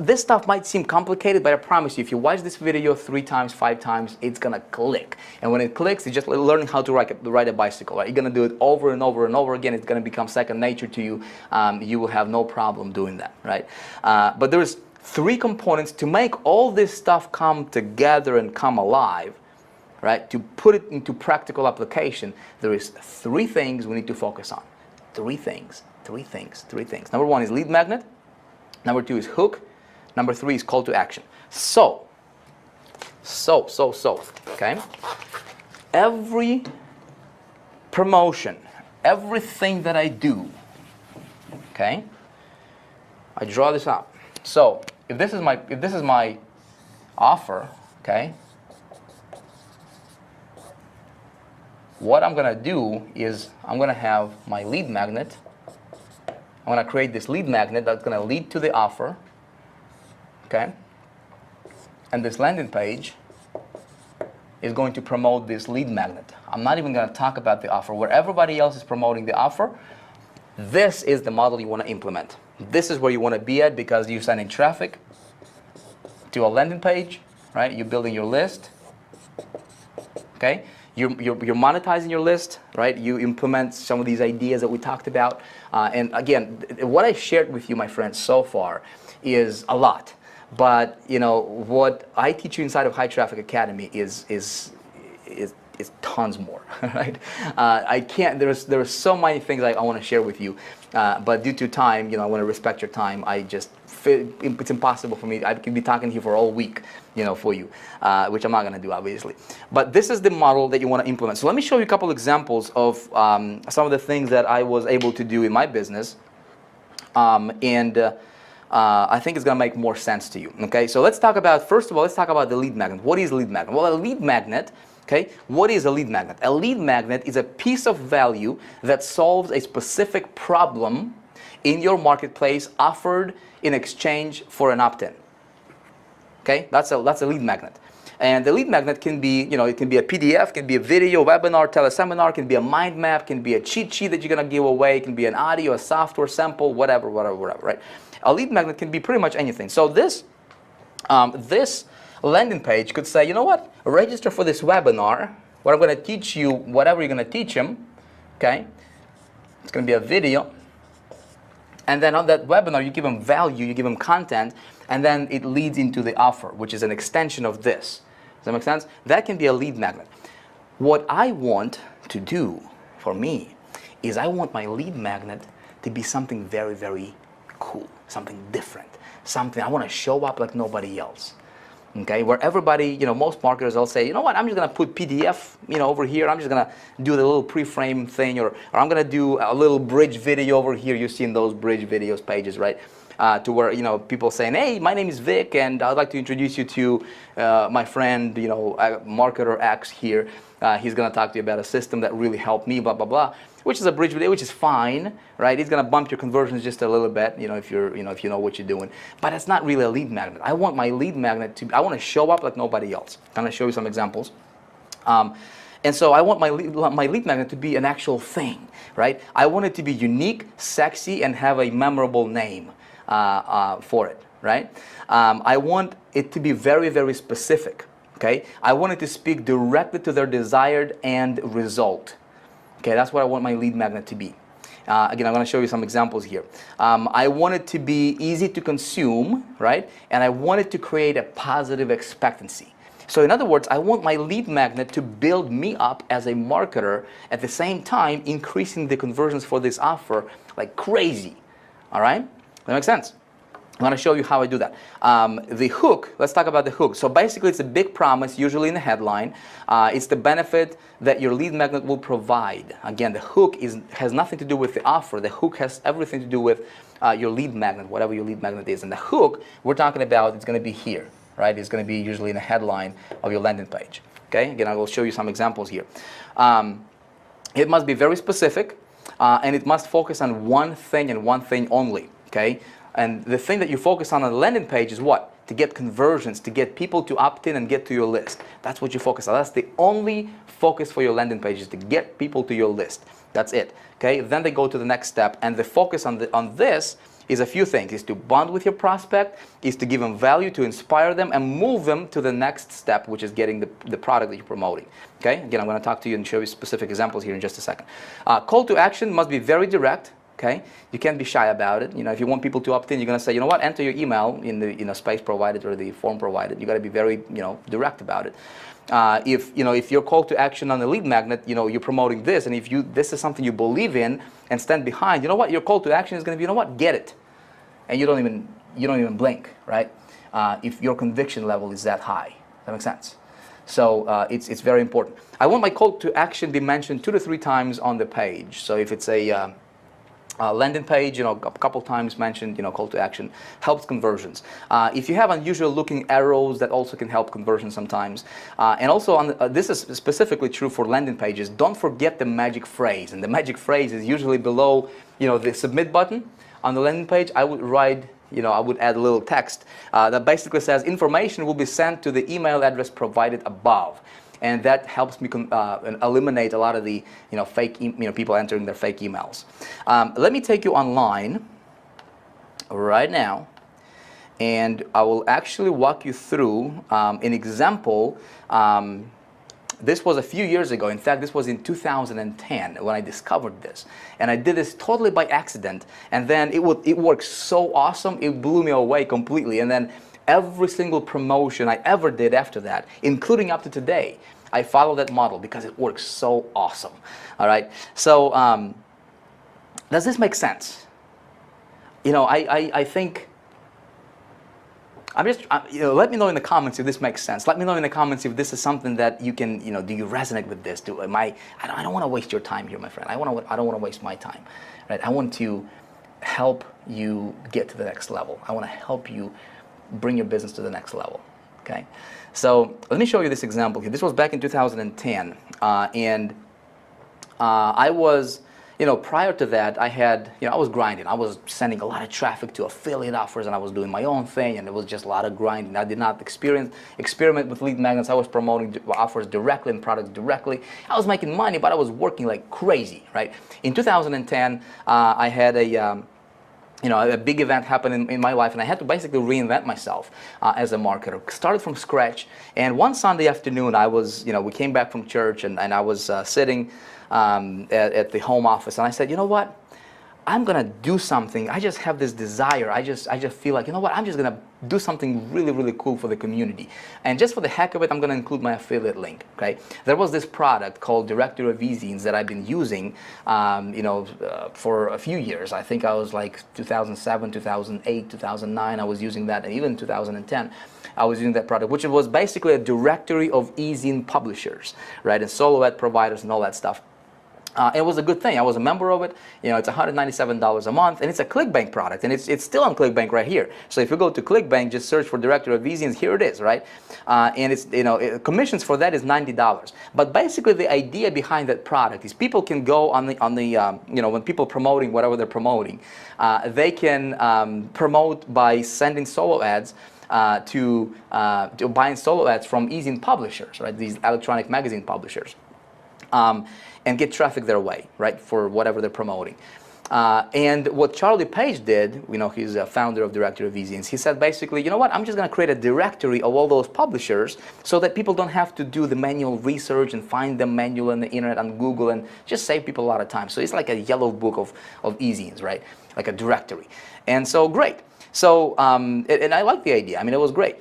This stuff might seem complicated, but I promise you, if you watch this video 3 times, 5 times, it's going to click. And when it clicks, it's just like learning how to ride a bicycle, right? You're going to do it over and over and over again. It's going to become second nature to you. You will have no problem doing that, right? But there's 3 components to make all this stuff come together and come alive, right? To put it into practical application, there is 3 things we need to focus on. 3 things. Number 1 is lead magnet. Number 2 is hook. Number 3 is call to action. So, okay? Every promotion, everything that I do, okay? I draw this up. So, if this is my offer, okay? What I'm going to do is I'm going to have my lead magnet. I'm going to create this lead magnet that's going to lead to the offer, okay? And this landing page is going to promote this lead magnet. I'm not even going to talk about the offer. Where everybody else is promoting the offer, this is the model you want to implement. This is where you want to be at because you're sending traffic, to a landing page, right? You're building your list, okay? You're monetizing your list, right? You implement some of these ideas that we talked about. And again, what I shared with you, my friends, so far is a lot. But you know what I teach you inside of High Traffic Academy is tons more, right? I can't. There's so many things I want to share with you, but due to time, you know, I want to respect your time. It's impossible for me. I can be talking here for all week, you know, for you, which I'm not going to do, obviously. But this is the model that you want to implement. So let me show you a couple examples of some of the things that I was able to do in my business, I think it's going to make more sense to you. Okay, so let's talk about, first of all, let's talk about the lead magnet. What is a lead magnet? Well, a lead magnet, okay, what is a lead magnet? A lead magnet is a piece of value that solves a specific problem in your marketplace offered in exchange for an opt-in. Okay, that's a lead magnet. And the lead magnet can be, you know, it can be a PDF, can be a video, webinar, teleseminar, can be a mind map, can be a cheat sheet that you're going to give away, can be an audio, a software sample, whatever, right? A lead magnet can be pretty much anything. So this landing page could say, you know what, register for this webinar where I'm going to teach you whatever you're going to teach them, okay? It's going to be a video. And then on that webinar, you give them value, you give them content, and then it leads into the offer, which is an extension of this. Does that make sense? That can be a lead magnet. What I want to do for me is I want my lead magnet to be something very, very cool, something different, something I want to show up like nobody else. Okay, where everybody, you know, most marketers will say, you know what, I'm just going to put PDF, you know, over here. I'm just going to do the little pre-frame thing, or I'm going to do a little bridge video over here. You've seen those bridge videos pages, right? To where, you know, people saying, hey, my name is Vic, and I'd like to introduce you to my friend, you know, marketer X here. He's going to talk to you about a system that really helped me, blah, blah, blah, which is a bridge video, which is fine, right? He's going to bump your conversions just a little bit, you know, if you know what you're doing. But it's not really a lead magnet. I want my lead magnet to, I want to show up like nobody else. I'm going to show you some examples. And so I want my lead magnet to be an actual thing, right? I want it to be unique, sexy, and have a memorable name for it, right? I want it to be very, very specific, okay? I want it to speak directly to their desired end result. Okay, that's what I want my lead magnet to be. Again, I'm going to show you some examples here. I want it to be easy to consume, right? And I want it to create a positive expectancy. So in other words, I want my lead magnet to build me up as a marketer, at the same time increasing the conversions for this offer like crazy. All right? That makes sense? I'm going to show you how I do that. The hook, let's talk about the hook. So basically it's a big promise, usually in the headline. It's the benefit that your lead magnet will provide. Again, the hook has nothing to do with the offer. The hook has everything to do with your lead magnet, whatever your lead magnet is. And the hook we're talking about, it's going to be here, right? It's going to be usually in the headline of your landing page. Okay, again, I will show you some examples here. It must be very specific, and it must focus on one thing and one thing only. Okay. And the thing that you focus on the landing page is what? To get conversions, to get people to opt in and get to your list. That's what you focus on. That's the only focus for your landing page, is to get people to your list. That's it. Okay. Then they go to the next step, and the focus on this is a few things: is to bond with your prospect, is to give them value, to inspire them, and move them to the next step, which is getting the product that you're promoting. Okay. Again, I'm going to talk to you and show you specific examples here in just a second. Call to action must be very direct. Okay, you can't be shy about it. You know, if you want people to opt in, you're going to say, you know what, enter your email in the space provided or the form provided. You got to be very, you know, direct about it. If your call to action on the lead magnet, you know, you're promoting this, and if this is something you believe in and stand behind, you know what, your call to action is going to be, you know what, get it, and you don't even blink, right? If your conviction level is that high, that makes sense. So it's very important. I want my call to action be mentioned 2 to 3 times on the page. So if it's a landing page, you know, a couple times mentioned, you know, call to action helps conversions. If you have unusual looking arrows, that also can help conversion sometimes. And also, this is specifically true for landing pages. Don't forget the magic phrase, and the magic phrase is usually below, you know, the submit button on the landing page. I would write, you know, I would add a little text that basically says information will be sent to the email address provided above. And that helps me eliminate a lot of the, you know, fake, people entering their fake emails. Let me take you online right now, and I will actually walk you through an example. This was a few years ago. In fact, this was in 2010 when I discovered this. And I did this totally by accident. And then it worked so awesome, it blew me away completely. And then every single promotion I ever did after that, including up to today, I follow that model because it works so awesome. All right. So does this make sense? You know, I think, let me know in the comments if this makes sense. Let me know in the comments if this is something that you can, do you resonate with this? I don't want to waste your time here, my friend. I don't want to waste my time, right? I want to help you get to the next level. I want to help you bring your business to the next level, okay? So let me show you this example here. This was back in 2010, and I was, prior to that, I was grinding. I was sending a lot of traffic to affiliate offers, and I was doing my own thing, and it was just a lot of grinding. I did not experiment with lead magnets. I was promoting offers directly and products directly. I was making money, but I was working like crazy, right? In 2010, I had a big event happened in my life, and I had to basically reinvent myself as a marketer. Started from scratch, and one Sunday afternoon, we came back from church, and I was sitting at the home office, and I said, you know what? I'm gonna do something. I just have this desire. I just feel like, you know what? I'm just gonna do something really, really cool for the community. And just for the heck of it, I'm gonna include my affiliate link. Okay? There was this product called Directory of E-Zines that I've been using, for a few years. I think I was like 2007, 2008, 2009. I was using that, and even 2010. I was using that product, which was basically a directory of E-Zine publishers, right, and solo ad providers and all that stuff. It was a good thing. I was a member of it. It's $197 a month, and it's a ClickBank product, and it's still on ClickBank right here. So if you go to ClickBank, just search for Directory of E-Zines. Here it is, right? And it's commissions for that is $90. But basically, the idea behind that product is people can go on the when people are promoting whatever they're promoting, they can promote by sending solo ads. To buying solo ads from E-Zine publishers, right? These electronic magazine publishers. And get traffic their way, right, for whatever they're promoting. And what Charlie Page did, he's a founder of Directory of E-Zines, he said basically, you know what, I'm just going to create a directory of all those publishers so that people don't have to do the manual research and find them manually on the internet, on Google, and just save people a lot of time. So it's like a yellow book of E-Zines, right, like a directory. And so great. So, and I like the idea. I mean, it was great.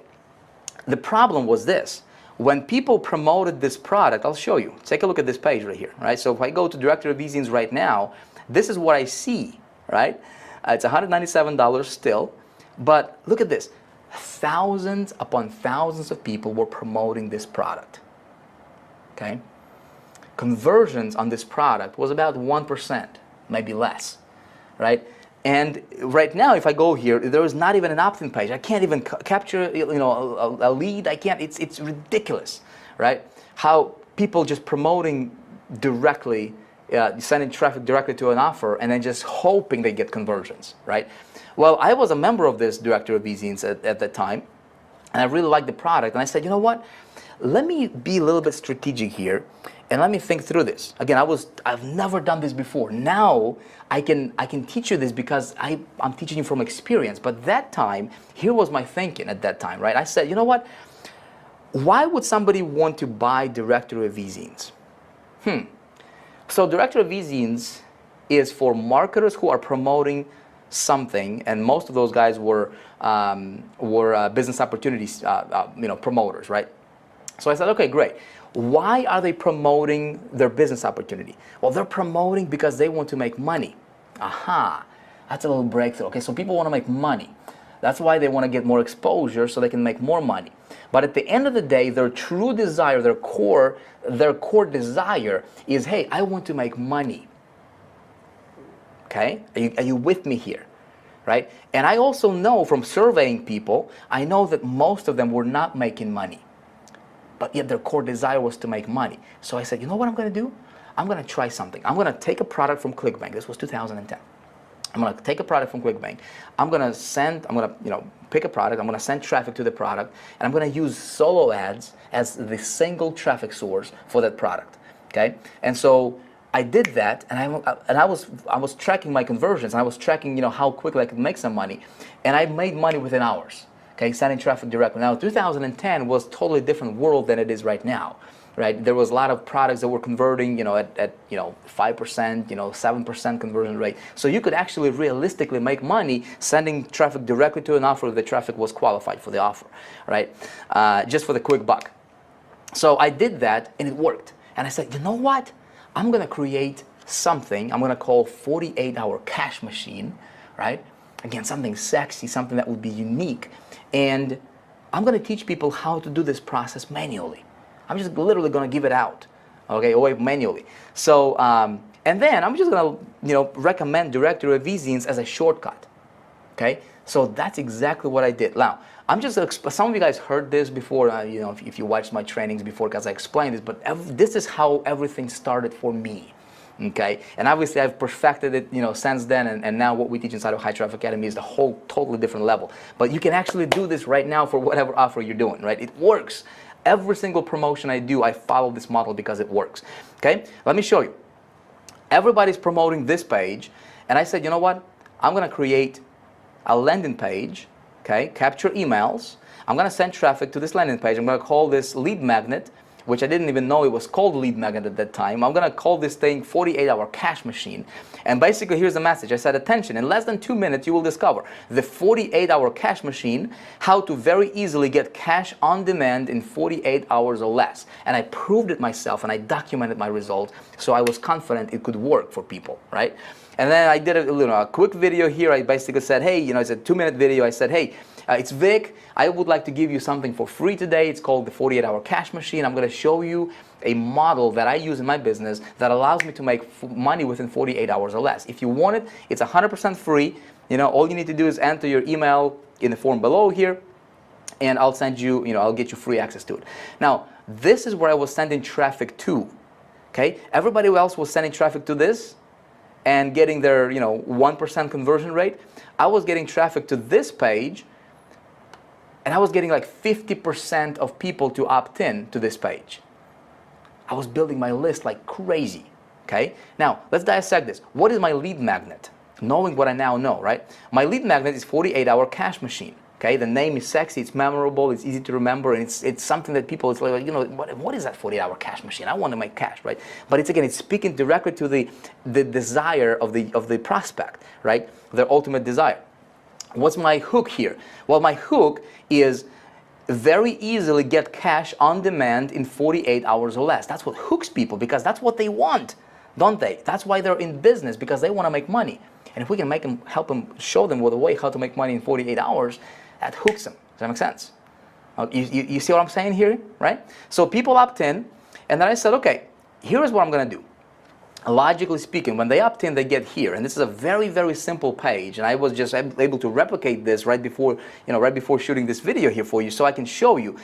The problem was this. When people promoted this product, I'll show you. Take a look at this page right here, right? So if I go to Directory of E-Zines right now, this is what I see, right? It's $197 still, but look at this. Thousands upon thousands of people were promoting this product, okay? Conversions on this product was about 1%, maybe less, right? And right now, if I go here, there is not even an opt-in page. I can't even capture, a lead. I can't. It's ridiculous, right? How people just promoting directly, sending traffic directly to an offer, and then just hoping they get conversions, right? Well, I was a member of this Directory of E-Zines at that time, and I really liked the product. And I said, you know what? Let me be a little bit strategic here, and let me think through this. Again, I've never done this before. Now I can teach you this because I'm teaching you from experience. But that time, here was my thinking at that time, right? I said, you know what? Why would somebody want to buy Directory of E-Zines? So Directory of E-Zines is for marketers who are promoting something, and most of those guys were business opportunities, promoters, right? So I said, okay, great. Why are they promoting their business opportunity? Well, they're promoting because they want to make money. Aha, that's a little breakthrough. Okay, so people want to make money. That's why they want to get more exposure so they can make more money. But at the end of the day, their true desire, their core desire is, hey, I want to make money. Okay, are you with me here? Right? And I also know from surveying people, I know that most of them were not making money. But yet their core desire was to make money. So I said, you know what I'm going to do? I'm going to try something. I'm going to take a product from ClickBank. This was 2010. I'm going to take a product from ClickBank. I'm going to pick a product. I'm going to send traffic to the product. And I'm going to use solo ads as the single traffic source for that product. Okay? And so I did that, and I was tracking my conversions, and I was tracking, how quickly I could make some money, and I made money within hours. Okay, sending traffic directly. Now, 2010 was totally different world than it is right now. Right, there was a lot of products that were converting, at 5%, 7% conversion rate. So you could actually realistically make money sending traffic directly to an offer if the traffic was qualified for the offer, right? Just for the quick buck. So I did that, and it worked. And I said, you know what? I'm gonna create something I'm gonna call 48-hour cash machine, right? Again, something sexy, something that would be unique, and I'm gonna teach people how to do this process manually. I'm just literally going to give it out, okay, away manually. So, and then I'm just going to, recommend directory of e-zines as a shortcut, okay? So that's exactly what I did. Now, I'm just, some of you guys heard this before, if you watched my trainings before, because I explained this, but this is how everything started for me, okay? And obviously I've perfected it, since then, and now what we teach inside of High Traffic Academy is the whole totally different level. But you can actually do this right now for whatever offer you're doing, right? It works. Every single promotion I do, I follow this model because it works. Okay, let me show you. Everybody's promoting this page, and I said, you know what? I'm going to create a landing page. Okay, capture emails. I'm going to send traffic to this landing page. I'm going to call this lead magnet, which I didn't even know it was called lead magnet at that time. I'm going to call this thing 48-hour cash machine. And basically, here's the message. I said, attention, in less than 2 minutes, you will discover the 48-hour cash machine, how to very easily get cash on demand in 48 hours or less. And I proved it myself, and I documented my results, so I was confident it could work for people, right? And then I did a quick video here. I basically said, hey, it's a 2-minute video. I said, hey, it's Vic. I would like to give you something for free today. It's called the 48-hour cash machine. I'm going to show you a model that I use in my business that allows me to make money within 48 hours or less. If you want it, it's 100% free. All you need to do is enter your email in the form below here, and I'll send you, I'll get you free access to it. Now, this is where I was sending traffic to, okay? Everybody else was sending traffic to this and getting their, 1% conversion rate. I was getting traffic to this page, and I was getting like 50% of people to opt in to this page. I was building my list like crazy, okay? Now, let's dissect this. What is my lead magnet? Knowing what I now know, right? My lead magnet is 48-hour cash machine, okay? The name is sexy, it's memorable, it's easy to remember, and it's something that people, it's like, what is that 48-hour cash machine? I want to make cash, right? But it's speaking directly to the desire of the prospect, right? Their ultimate desire. What's my hook here? Well, my hook is very easily get cash on demand in 48 hours or less. That's what hooks people, because that's what they want, don't they? That's why they're in business, because they want to make money. And if we can help them, show them with a way how to make money in 48 hours, that hooks them. Does that make sense? You see what I'm saying here, right? So people opt in, and then I said, okay, here's what I'm going to do. Logically speaking, when they opt in, they get here, and this is a very, very simple page. And I was just able to replicate this right before shooting this video here for you, so I can show you.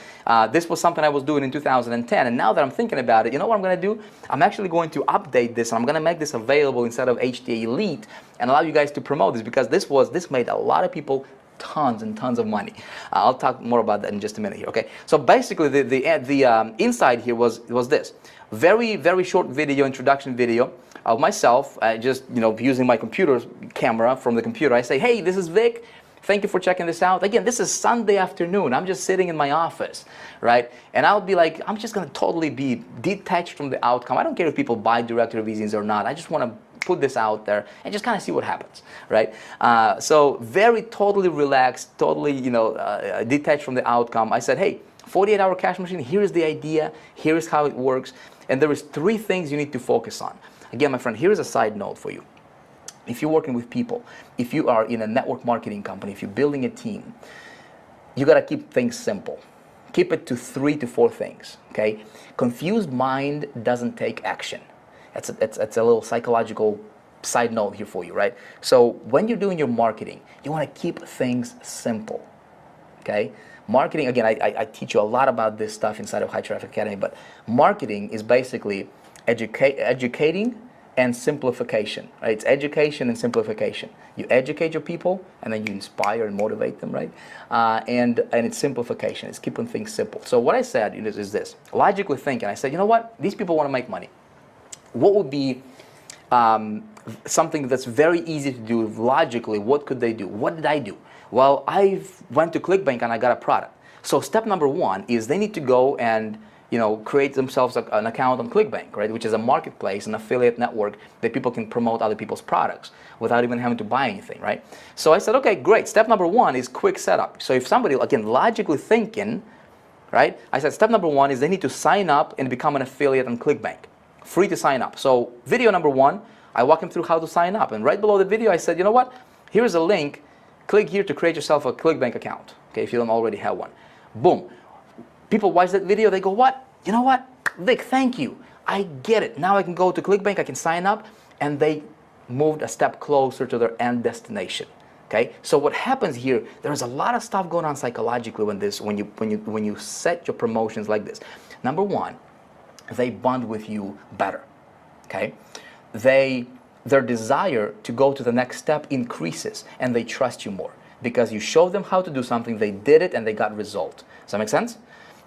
This was something I was doing in 2010, and now that I'm thinking about it, you know what I'm going to do? I'm actually going to update this, and I'm going to make this available inside of HTA Elite, and allow you guys to promote this, because this made a lot of people tons and tons of money. I'll talk more about that in just a minute here. Okay. So basically, the inside here was this. Very, very short video, introduction video of myself, just using my computer camera from the computer. I say, hey, this is Vic. Thank you for checking this out. Again, this is Sunday afternoon. I'm just sitting in my office, right? And I'll be like, I'm just going to totally be detached from the outcome. I don't care if people buy directory of e-zines or not. I just want to put this out there and just kind of see what happens, right? So very totally relaxed, totally, detached from the outcome. I said, hey, 48-hour cash machine, here's the idea, here's how it works. And there is 3 things you need to focus on. Again, my friend, here's a side note for you. If you're working with people, if you are in a network marketing company, if you're building a team, you got to keep things simple. Keep it to 3 to 4 things, okay? Confused mind doesn't take action. It's a little psychological side note here for you, right? So when you're doing your marketing, you want to keep things simple, okay? Marketing, again, I teach you a lot about this stuff inside of High Traffic Academy, but marketing is basically educating and simplification, right? It's education and simplification. You educate your people, and then you inspire and motivate them, right? And it's simplification. It's keeping things simple. So what I said is this. Logically thinking, I said, you know what? These people want to make money. what would be something that's very easy to do logically? What could they do? What did I do? Well, I went to ClickBank and I got a product. So step number one is they need to go and create themselves an account on ClickBank, right? Which is a marketplace, an affiliate network that people can promote other people's products without even having to buy anything, right? So I said, okay, great. Step number one is quick setup. So if somebody, again, logically thinking, right? I said step number one is they need to sign up and become an affiliate on ClickBank. Free to sign up. So video number one, I walk them through how to sign up. And right below the video, I said, you know what? Here's a link. Click here to create yourself a ClickBank account, okay, if you don't already have one. Boom. People watch that video, they go, what? You know what? Vic, thank you. I get it. Now I can go to ClickBank, I can sign up, and they moved a step closer to their end destination. Okay? So what happens here, there's a lot of stuff going on psychologically when you set your promotions like this. Number one, they bond with you better. Okay? Their desire to go to the next step increases, and they trust you more because you showed them how to do something, they did it, and they got result. Does that make sense?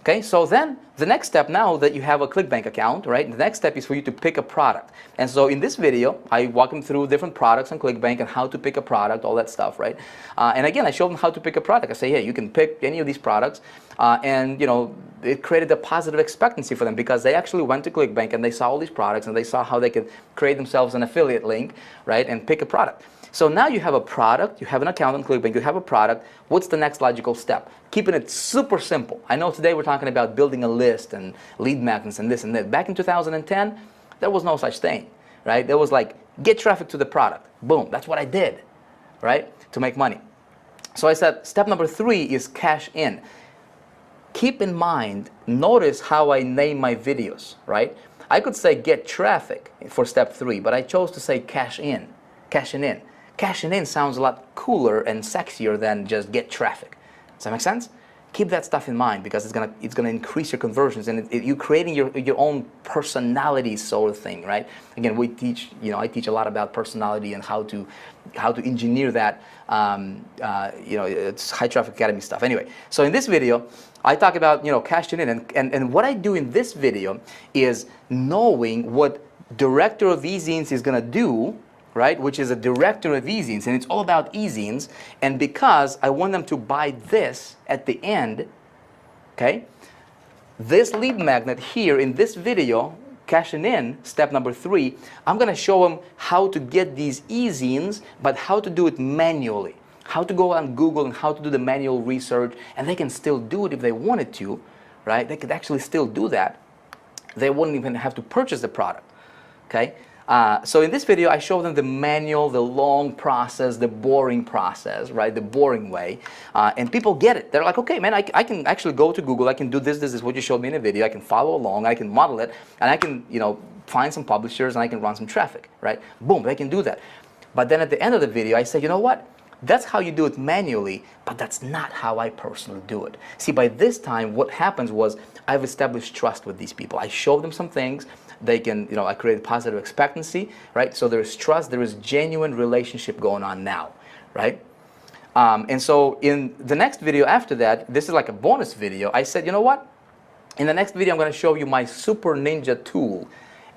Okay, so then the next step, now that you have a ClickBank account, right, the next step is for you to pick a product. And so in this video, I walk them through different products on ClickBank and how to pick a product, all that stuff, right? And again, I show them how to pick a product. I say, hey, you can pick any of these products. And it created a positive expectancy for them because they actually went to ClickBank and they saw all these products and they saw how they could create themselves an affiliate link, right, and pick a product. So now you have a product, you have an account on ClickBank, you have a product. What's the next logical step? Keeping it super simple. I know today we're talking about building a list and lead magnets and this and that. Back in 2010, there was no such thing, right? There was like, get traffic to the product. Boom, that's what I did, right, to make money. So I said, step number three is cash in. Keep in mind, notice how I name my videos, right? I could say get traffic for step three, but I chose to say cash in, cashing in. Cashing in sounds a lot cooler and sexier than just get traffic. Does that make sense? Keep that stuff in mind because it's gonna increase your conversions and you're creating your own personality sort of thing, right? Again, we teach, I teach a lot about personality and how to engineer that. It's High Traffic Academy stuff. Anyway, so in this video, I talk about cashing in and what I do in this video is knowing what Director of E-Zines is gonna do, right, which is a director of e-zines, and it's all about e-zines, and because I want them to buy this at the end, okay, this lead magnet here in this video, cashing in, step number three, I'm going to show them how to get these e-zines, but how to do it manually, how to go on Google and how to do the manual research, and they can still do it if they wanted to, right, they could actually still do that. They wouldn't even have to purchase the product, okay. So in this video, I show them the manual, the long process, the boring process, right? The boring way. And people get it. They're like, okay, man, I can actually go to Google. I can do this. This is what you showed me in a video. I can follow along. I can model it. And I can, find some publishers and I can run some traffic, right? Boom, they can do that. But then at the end of the video, I say, you know what? That's how you do it manually, but that's not how I personally do it. See, by this time, what happens was I've established trust with these people. I show them some things. They can, I create positive expectancy, right? So there is trust, there is genuine relationship going on now, right? And so in the next video after that, this is like a bonus video, I said, you know what? In the next video, I'm going to show you my Super Ninja tool,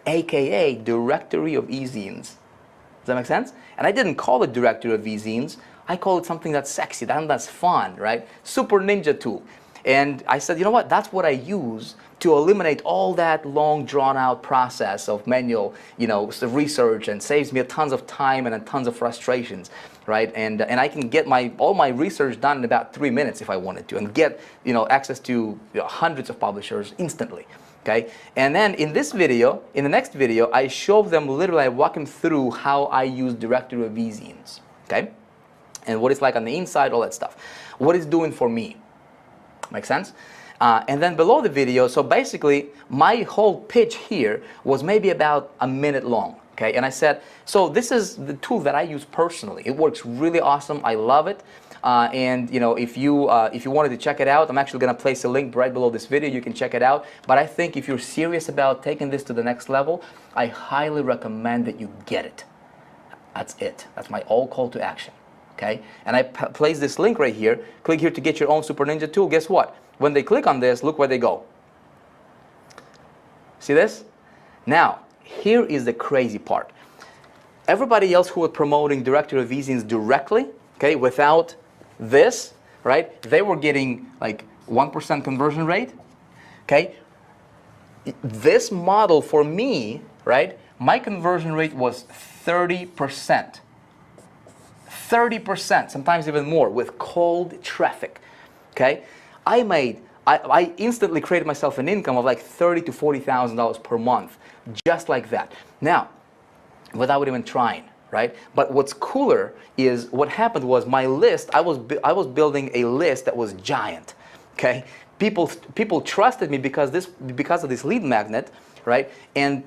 aka Directory of E-Zines. Does that make sense? And I didn't call it Directory of E-Zines. I call it something that's sexy, that's fun, right? Super Ninja tool. And I said, you know what? That's what I use to eliminate all that long drawn-out process of manual, research, and saves me tons of time and tons of frustrations, right? And I can get all my research done in about 3 minutes if I wanted to, and get access to hundreds of publishers instantly. Okay, and then in this video, in the next video, I show them literally, I walk them through how I use Directory of E-Zines. Okay, and what it's like on the inside, all that stuff. What it's doing for me. Make sense? And then below the video, so basically my whole pitch here was maybe about a minute long, okay? And I said, so this is the tool that I use personally. It works really awesome. I love it. And if you wanted to check it out, I'm actually going to place a link right below this video. You can check it out. But I think if you're serious about taking this to the next level, I highly recommend that you get it. That's it. That's my all call to action. Okay? And I place this link right here. Click here to get your own Super Ninja tool. Guess what? When they click on this, look where they go. See this? Now, here is the crazy part. Everybody else who was promoting directory of easyins directly, okay, without this, right, they were getting like 1% conversion rate, okay? This model for me, right, my conversion rate was 30%. 30%, sometimes even more, with cold traffic, okay? I instantly created myself an income of like $30,000 to $40,000 per month, just like that. Now, without even trying, right? But what's cooler is what happened was my list, I was building a list that was giant, okay? People trusted me because of this lead magnet, right? And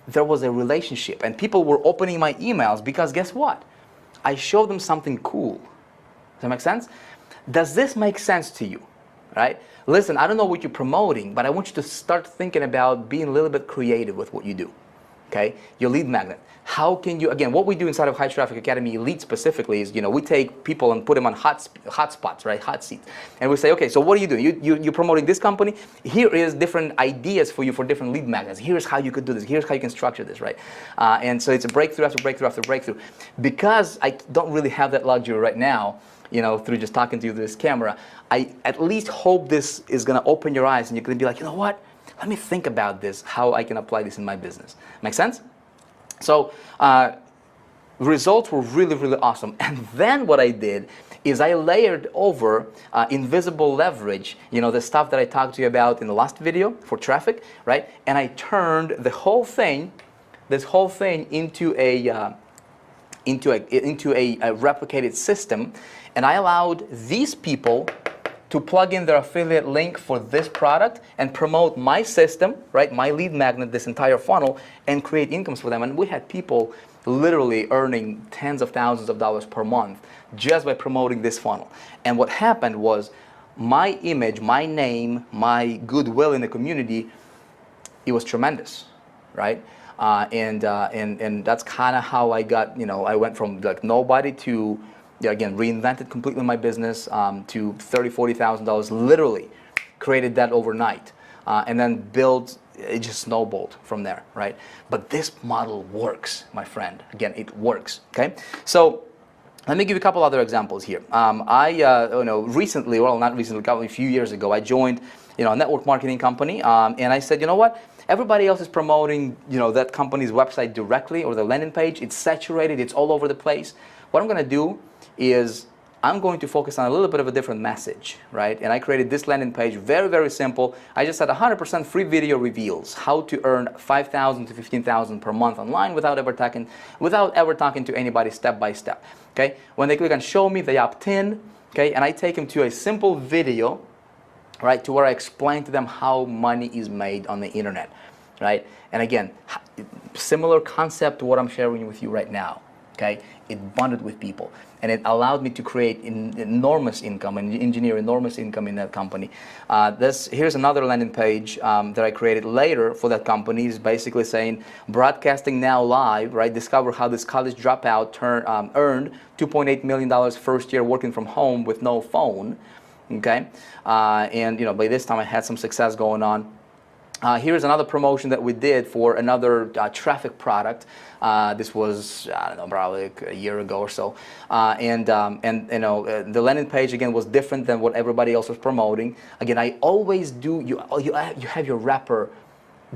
there was a relationship, and people were opening my emails because guess what? I showed them something cool. Does that make sense? Does this make sense to you, right? Listen, I don't know what you're promoting, but I want you to start thinking about being a little bit creative with what you do, okay? Your lead magnet. How can you, again, what we do inside of High Traffic Academy Elite specifically is, we take people and put them on hot spots, right, hot seats. And we say, okay, so what are you doing? You're promoting this company. Here is different ideas for you for different lead magnets. Here's how you could do this. Here's how you can structure this, right? And so it's a breakthrough after breakthrough after breakthrough. Because I don't really have that luxury right now, through just talking to you through this camera, I at least hope this is going to open your eyes and you're going to be like, you know what? Let me think about this, how I can apply this in my business. Make sense? So results were really, really awesome. And then what I did is I layered over invisible leverage, the stuff that I talked to you about in the last video for traffic, right? And I turned this whole thing into a replicated system, and I allowed these people to plug in their affiliate link for this product and promote my system, right, my lead magnet, this entire funnel, and create incomes for them. And we had people literally earning tens of thousands of dollars per month just by promoting this funnel. And what happened was my image, my name, my goodwill in the community, it was tremendous, right? And that's kind of how I got, I went from like nobody to, again, reinvented completely my business to $30,000, $40,000, literally created that overnight. And then it just snowballed from there, right? But this model works, my friend. Again, it works, okay? So let me give you a couple other examples here. Recently, well, not recently, a few years ago, I joined, a network marketing company, and I said, you know what? Everybody else is promoting, that company's website directly or the landing page. It's saturated. It's all over the place. What I'm going to do is I'm going to focus on a little bit of a different message, right? And I created this landing page, very, very simple. I just said 100% free video reveals how to earn $5,000 to $15,000 per month online without ever talking to anybody step by step. Okay? When they click on show me, they opt in. Okay? And I take them to a simple video, right, to where I explain to them how money is made on the internet, right? And again, similar concept to what I'm sharing with you right now. Okay? It bonded with people, and it allowed me to create enormous income and engineer enormous income in that company. Here's another landing page that I created later for that company. Is basically saying broadcasting now live, right? Discover how this college dropout earned $2.8 million first year working from home with no phone. Okay, and by this time I had some success going on. Here's another promotion that we did for another traffic product. This was, I don't know, probably like a year ago or so. The landing page again was different than what everybody else was promoting. Again, I always do. You have your wrapper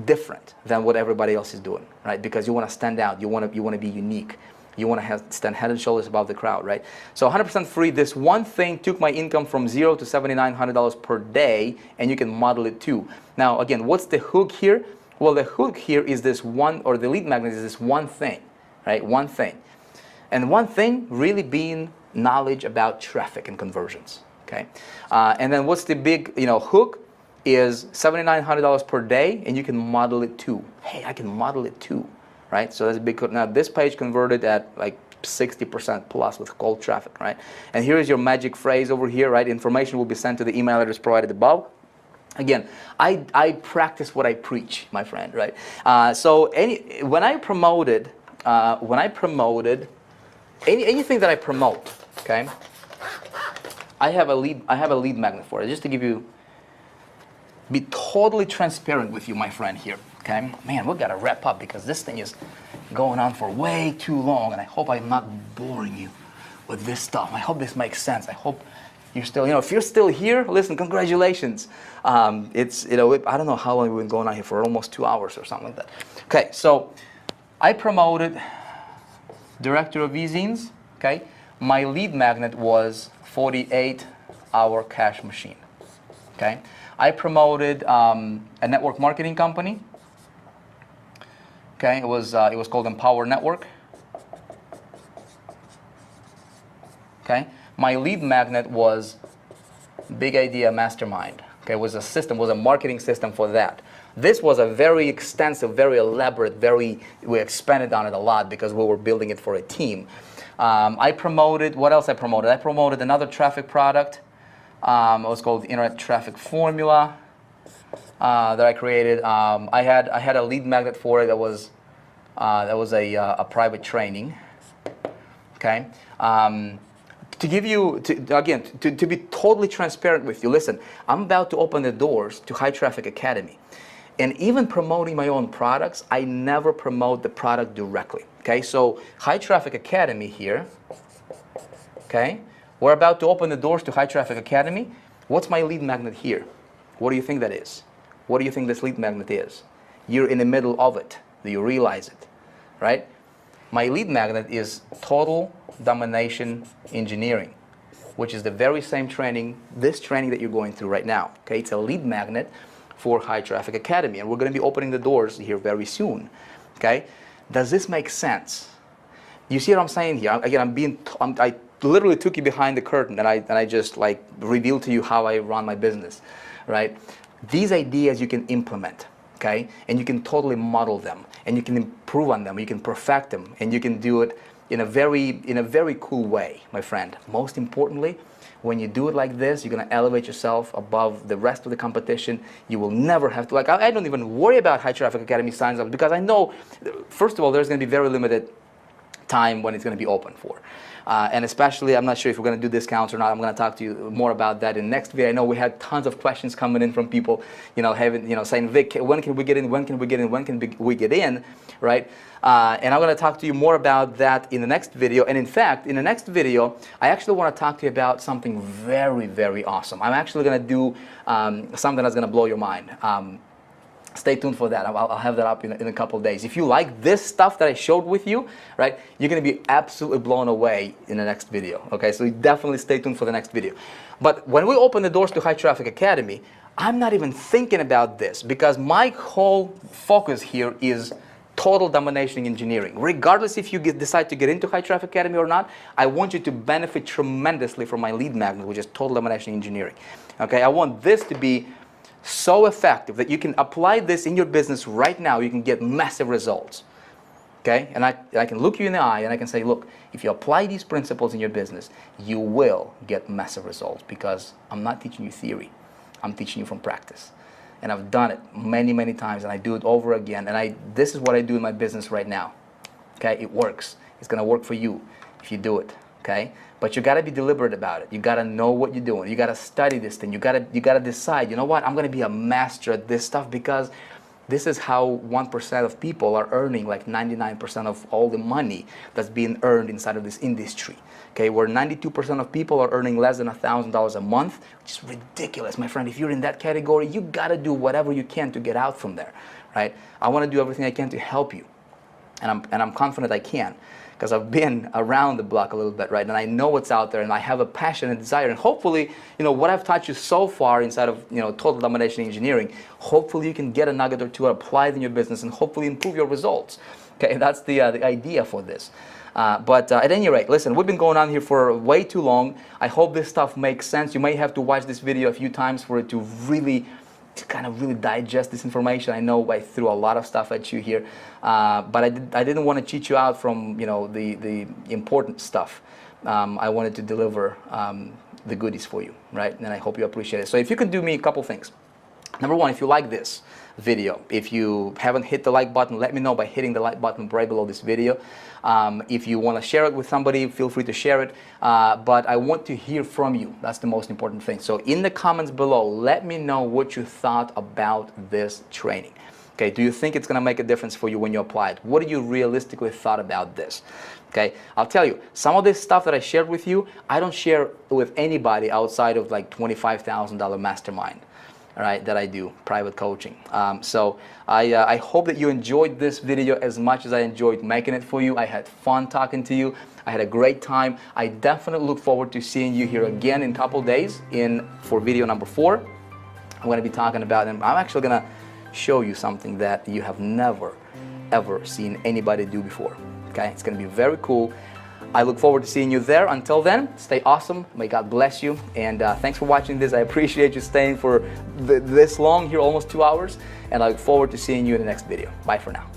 different than what everybody else is doing, right? Because you want to stand out. You want to be unique. You want to stand head and shoulders above the crowd, right? So 100% free. This one thing took my income from $0 to $7,900 per day, and you can model it too. Now, again, what's the hook here? Well, the hook here is this one, or the lead magnet is this one thing, right? One thing. And one thing really being knowledge about traffic and conversions, okay? And then what's the big, hook is $7,900 per day, and you can model it too. Hey, I can model it too. Right? So that's a big. Now this page converted at like 60% plus with cold traffic, right? And here is your magic phrase over here, right? Information will be sent to the email address provided above. Again, I practice what I preach, my friend, right? When I promoted anything that I promote, okay, I have a lead magnet for it. Just to be totally transparent with you, my friend here. Okay, man, we've got to wrap up because this thing is going on for way too long, and I hope I'm not boring you with this stuff. I hope this makes sense. I hope you're still, if you're still here, listen, congratulations. It's, I don't know how long we've been going on here for, almost 2 hours or something like that. Okay, so I promoted director of e-zines, okay? My lead magnet was 48-hour cash machine, okay? I promoted a network marketing company, okay? It was called Empower Network, okay? My lead magnet was Big Idea Mastermind, okay? It was a system, was a marketing system for that. This was a very extensive, very elaborate, we expanded on it a lot because we were building it for a team. I promoted, what else I promoted? I promoted another traffic product. It was called Internet Traffic Formula that I created. I had a lead magnet for it that was a private training. Okay. To give you, to be totally transparent with you, listen, I'm about to open the doors to High Traffic Academy. And even promoting my own products, I never promote the product directly. Okay, so High Traffic Academy here, okay, we're about to open the doors to High Traffic Academy. What's my lead magnet here? What do you think that is? What do you think this lead magnet is? You're in the middle of it. Do you realize it? Right? My lead magnet is Total Domination Engineering, which is the very same training, this training that you're going through right now. Okay, it's a lead magnet for High Traffic Academy, and we're going to be opening the doors here very soon. Okay, does this make sense? You see what I'm saying here? Again, I literally took you behind the curtain, and I just like revealed to you how I run my business, right? These ideas you can implement, okay, and you can totally model them, and you can improve on them, you can perfect them, and you can do it in a very cool way, my friend. Most importantly, when you do it like this, you're going to elevate yourself above the rest of the competition. You will never have to, I don't even worry about High Traffic Academy signs up because I know, first of all, there's going to be very limited time when it's going to be open for. And especially, I'm not sure if we're going to do discounts or not. I'm going to talk to you more about that in the next video. I know we had tons of questions coming in from people, saying, Vic, when can we get in? When can we get in? When can we get in? Right? And I'm going to talk to you more about that in the next video. And in fact, in the next video, I actually want to talk to you about something very, very awesome. I'm actually going to do something that's going to blow your mind. Stay tuned for that. I'll have that up in a couple of days. If you like this stuff that I showed with you, right, you're going to be absolutely blown away in the next video. Okay, so definitely stay tuned for the next video. But when we open the doors to High Traffic Academy, I'm not even thinking about this because my whole focus here is Total Domination Engineering. Regardless if you decide to get into High Traffic Academy or not, I want you to benefit tremendously from my lead magnet, which is Total Domination Engineering. Okay, I want this to be so effective that you can apply this in your business right now. You can get massive results. Okay, and I can look you in the eye and I can say, look, if you apply these principles in your business, you will get massive results because I'm not teaching you theory. I'm teaching you from practice. And I've done it many, many times, and I do it over again. And this is what I do in my business right now. Okay, it works. It's going to work for you if you do it. Okay, but you got to be deliberate about it. You got to know what you're doing. You got to study this thing. You got to decide. You know what? I'm going to be a master at this stuff because this is how 1% of people are earning like 99% of all the money that's being earned inside of this industry. Okay, where 92% of people are earning less than $1,000 a month, which is ridiculous, my friend. If you're in that category, you got to do whatever you can to get out from there, right? I want to do everything I can to help you, and I'm confident I can. Because I've been around the block a little bit, right? And I know what's out there, and I have a passion and desire. And hopefully, what I've taught you so far inside of, Total Domination Engineering, hopefully you can get a nugget or two, apply it in your business, and hopefully improve your results. Okay, that's the idea for this. But at any rate, listen, we've been going on here for way too long. I hope this stuff makes sense. You may have to watch this video a few times for it to really digest this information. I know I threw a lot of stuff at you here, but I didn't want to cheat you out from the important stuff. I wanted to deliver the goodies for you, right? And I hope you appreciate it. So if you could do me a couple things. Number one, if you like this video, if you haven't hit the like button, let me know by hitting the like button right below this video. If you want to share it with somebody, feel free to share it. But I want to hear from you. That's the most important thing. So in the comments below, let me know what you thought about this training. Okay, do you think it's going to make a difference for you when you apply it? What do you realistically thought about this? Okay, I'll tell you, some of this stuff that I shared with you, I don't share with anybody outside of like $25,000 mastermind, all right, that I do, private coaching. So I hope that you enjoyed this video as much as I enjoyed making it for you. I had fun talking to you. I had a great time. I definitely look forward to seeing you here again in a couple days for video number 4. I'm going to be talking about, and I'm actually going to show you something that you have never, ever seen anybody do before. Okay, it's going to be very cool. I look forward to seeing you there. Until then, stay awesome. May God bless you. And thanks for watching this. I appreciate you staying for this long here, almost 2 hours. And I look forward to seeing you in the next video. Bye for now.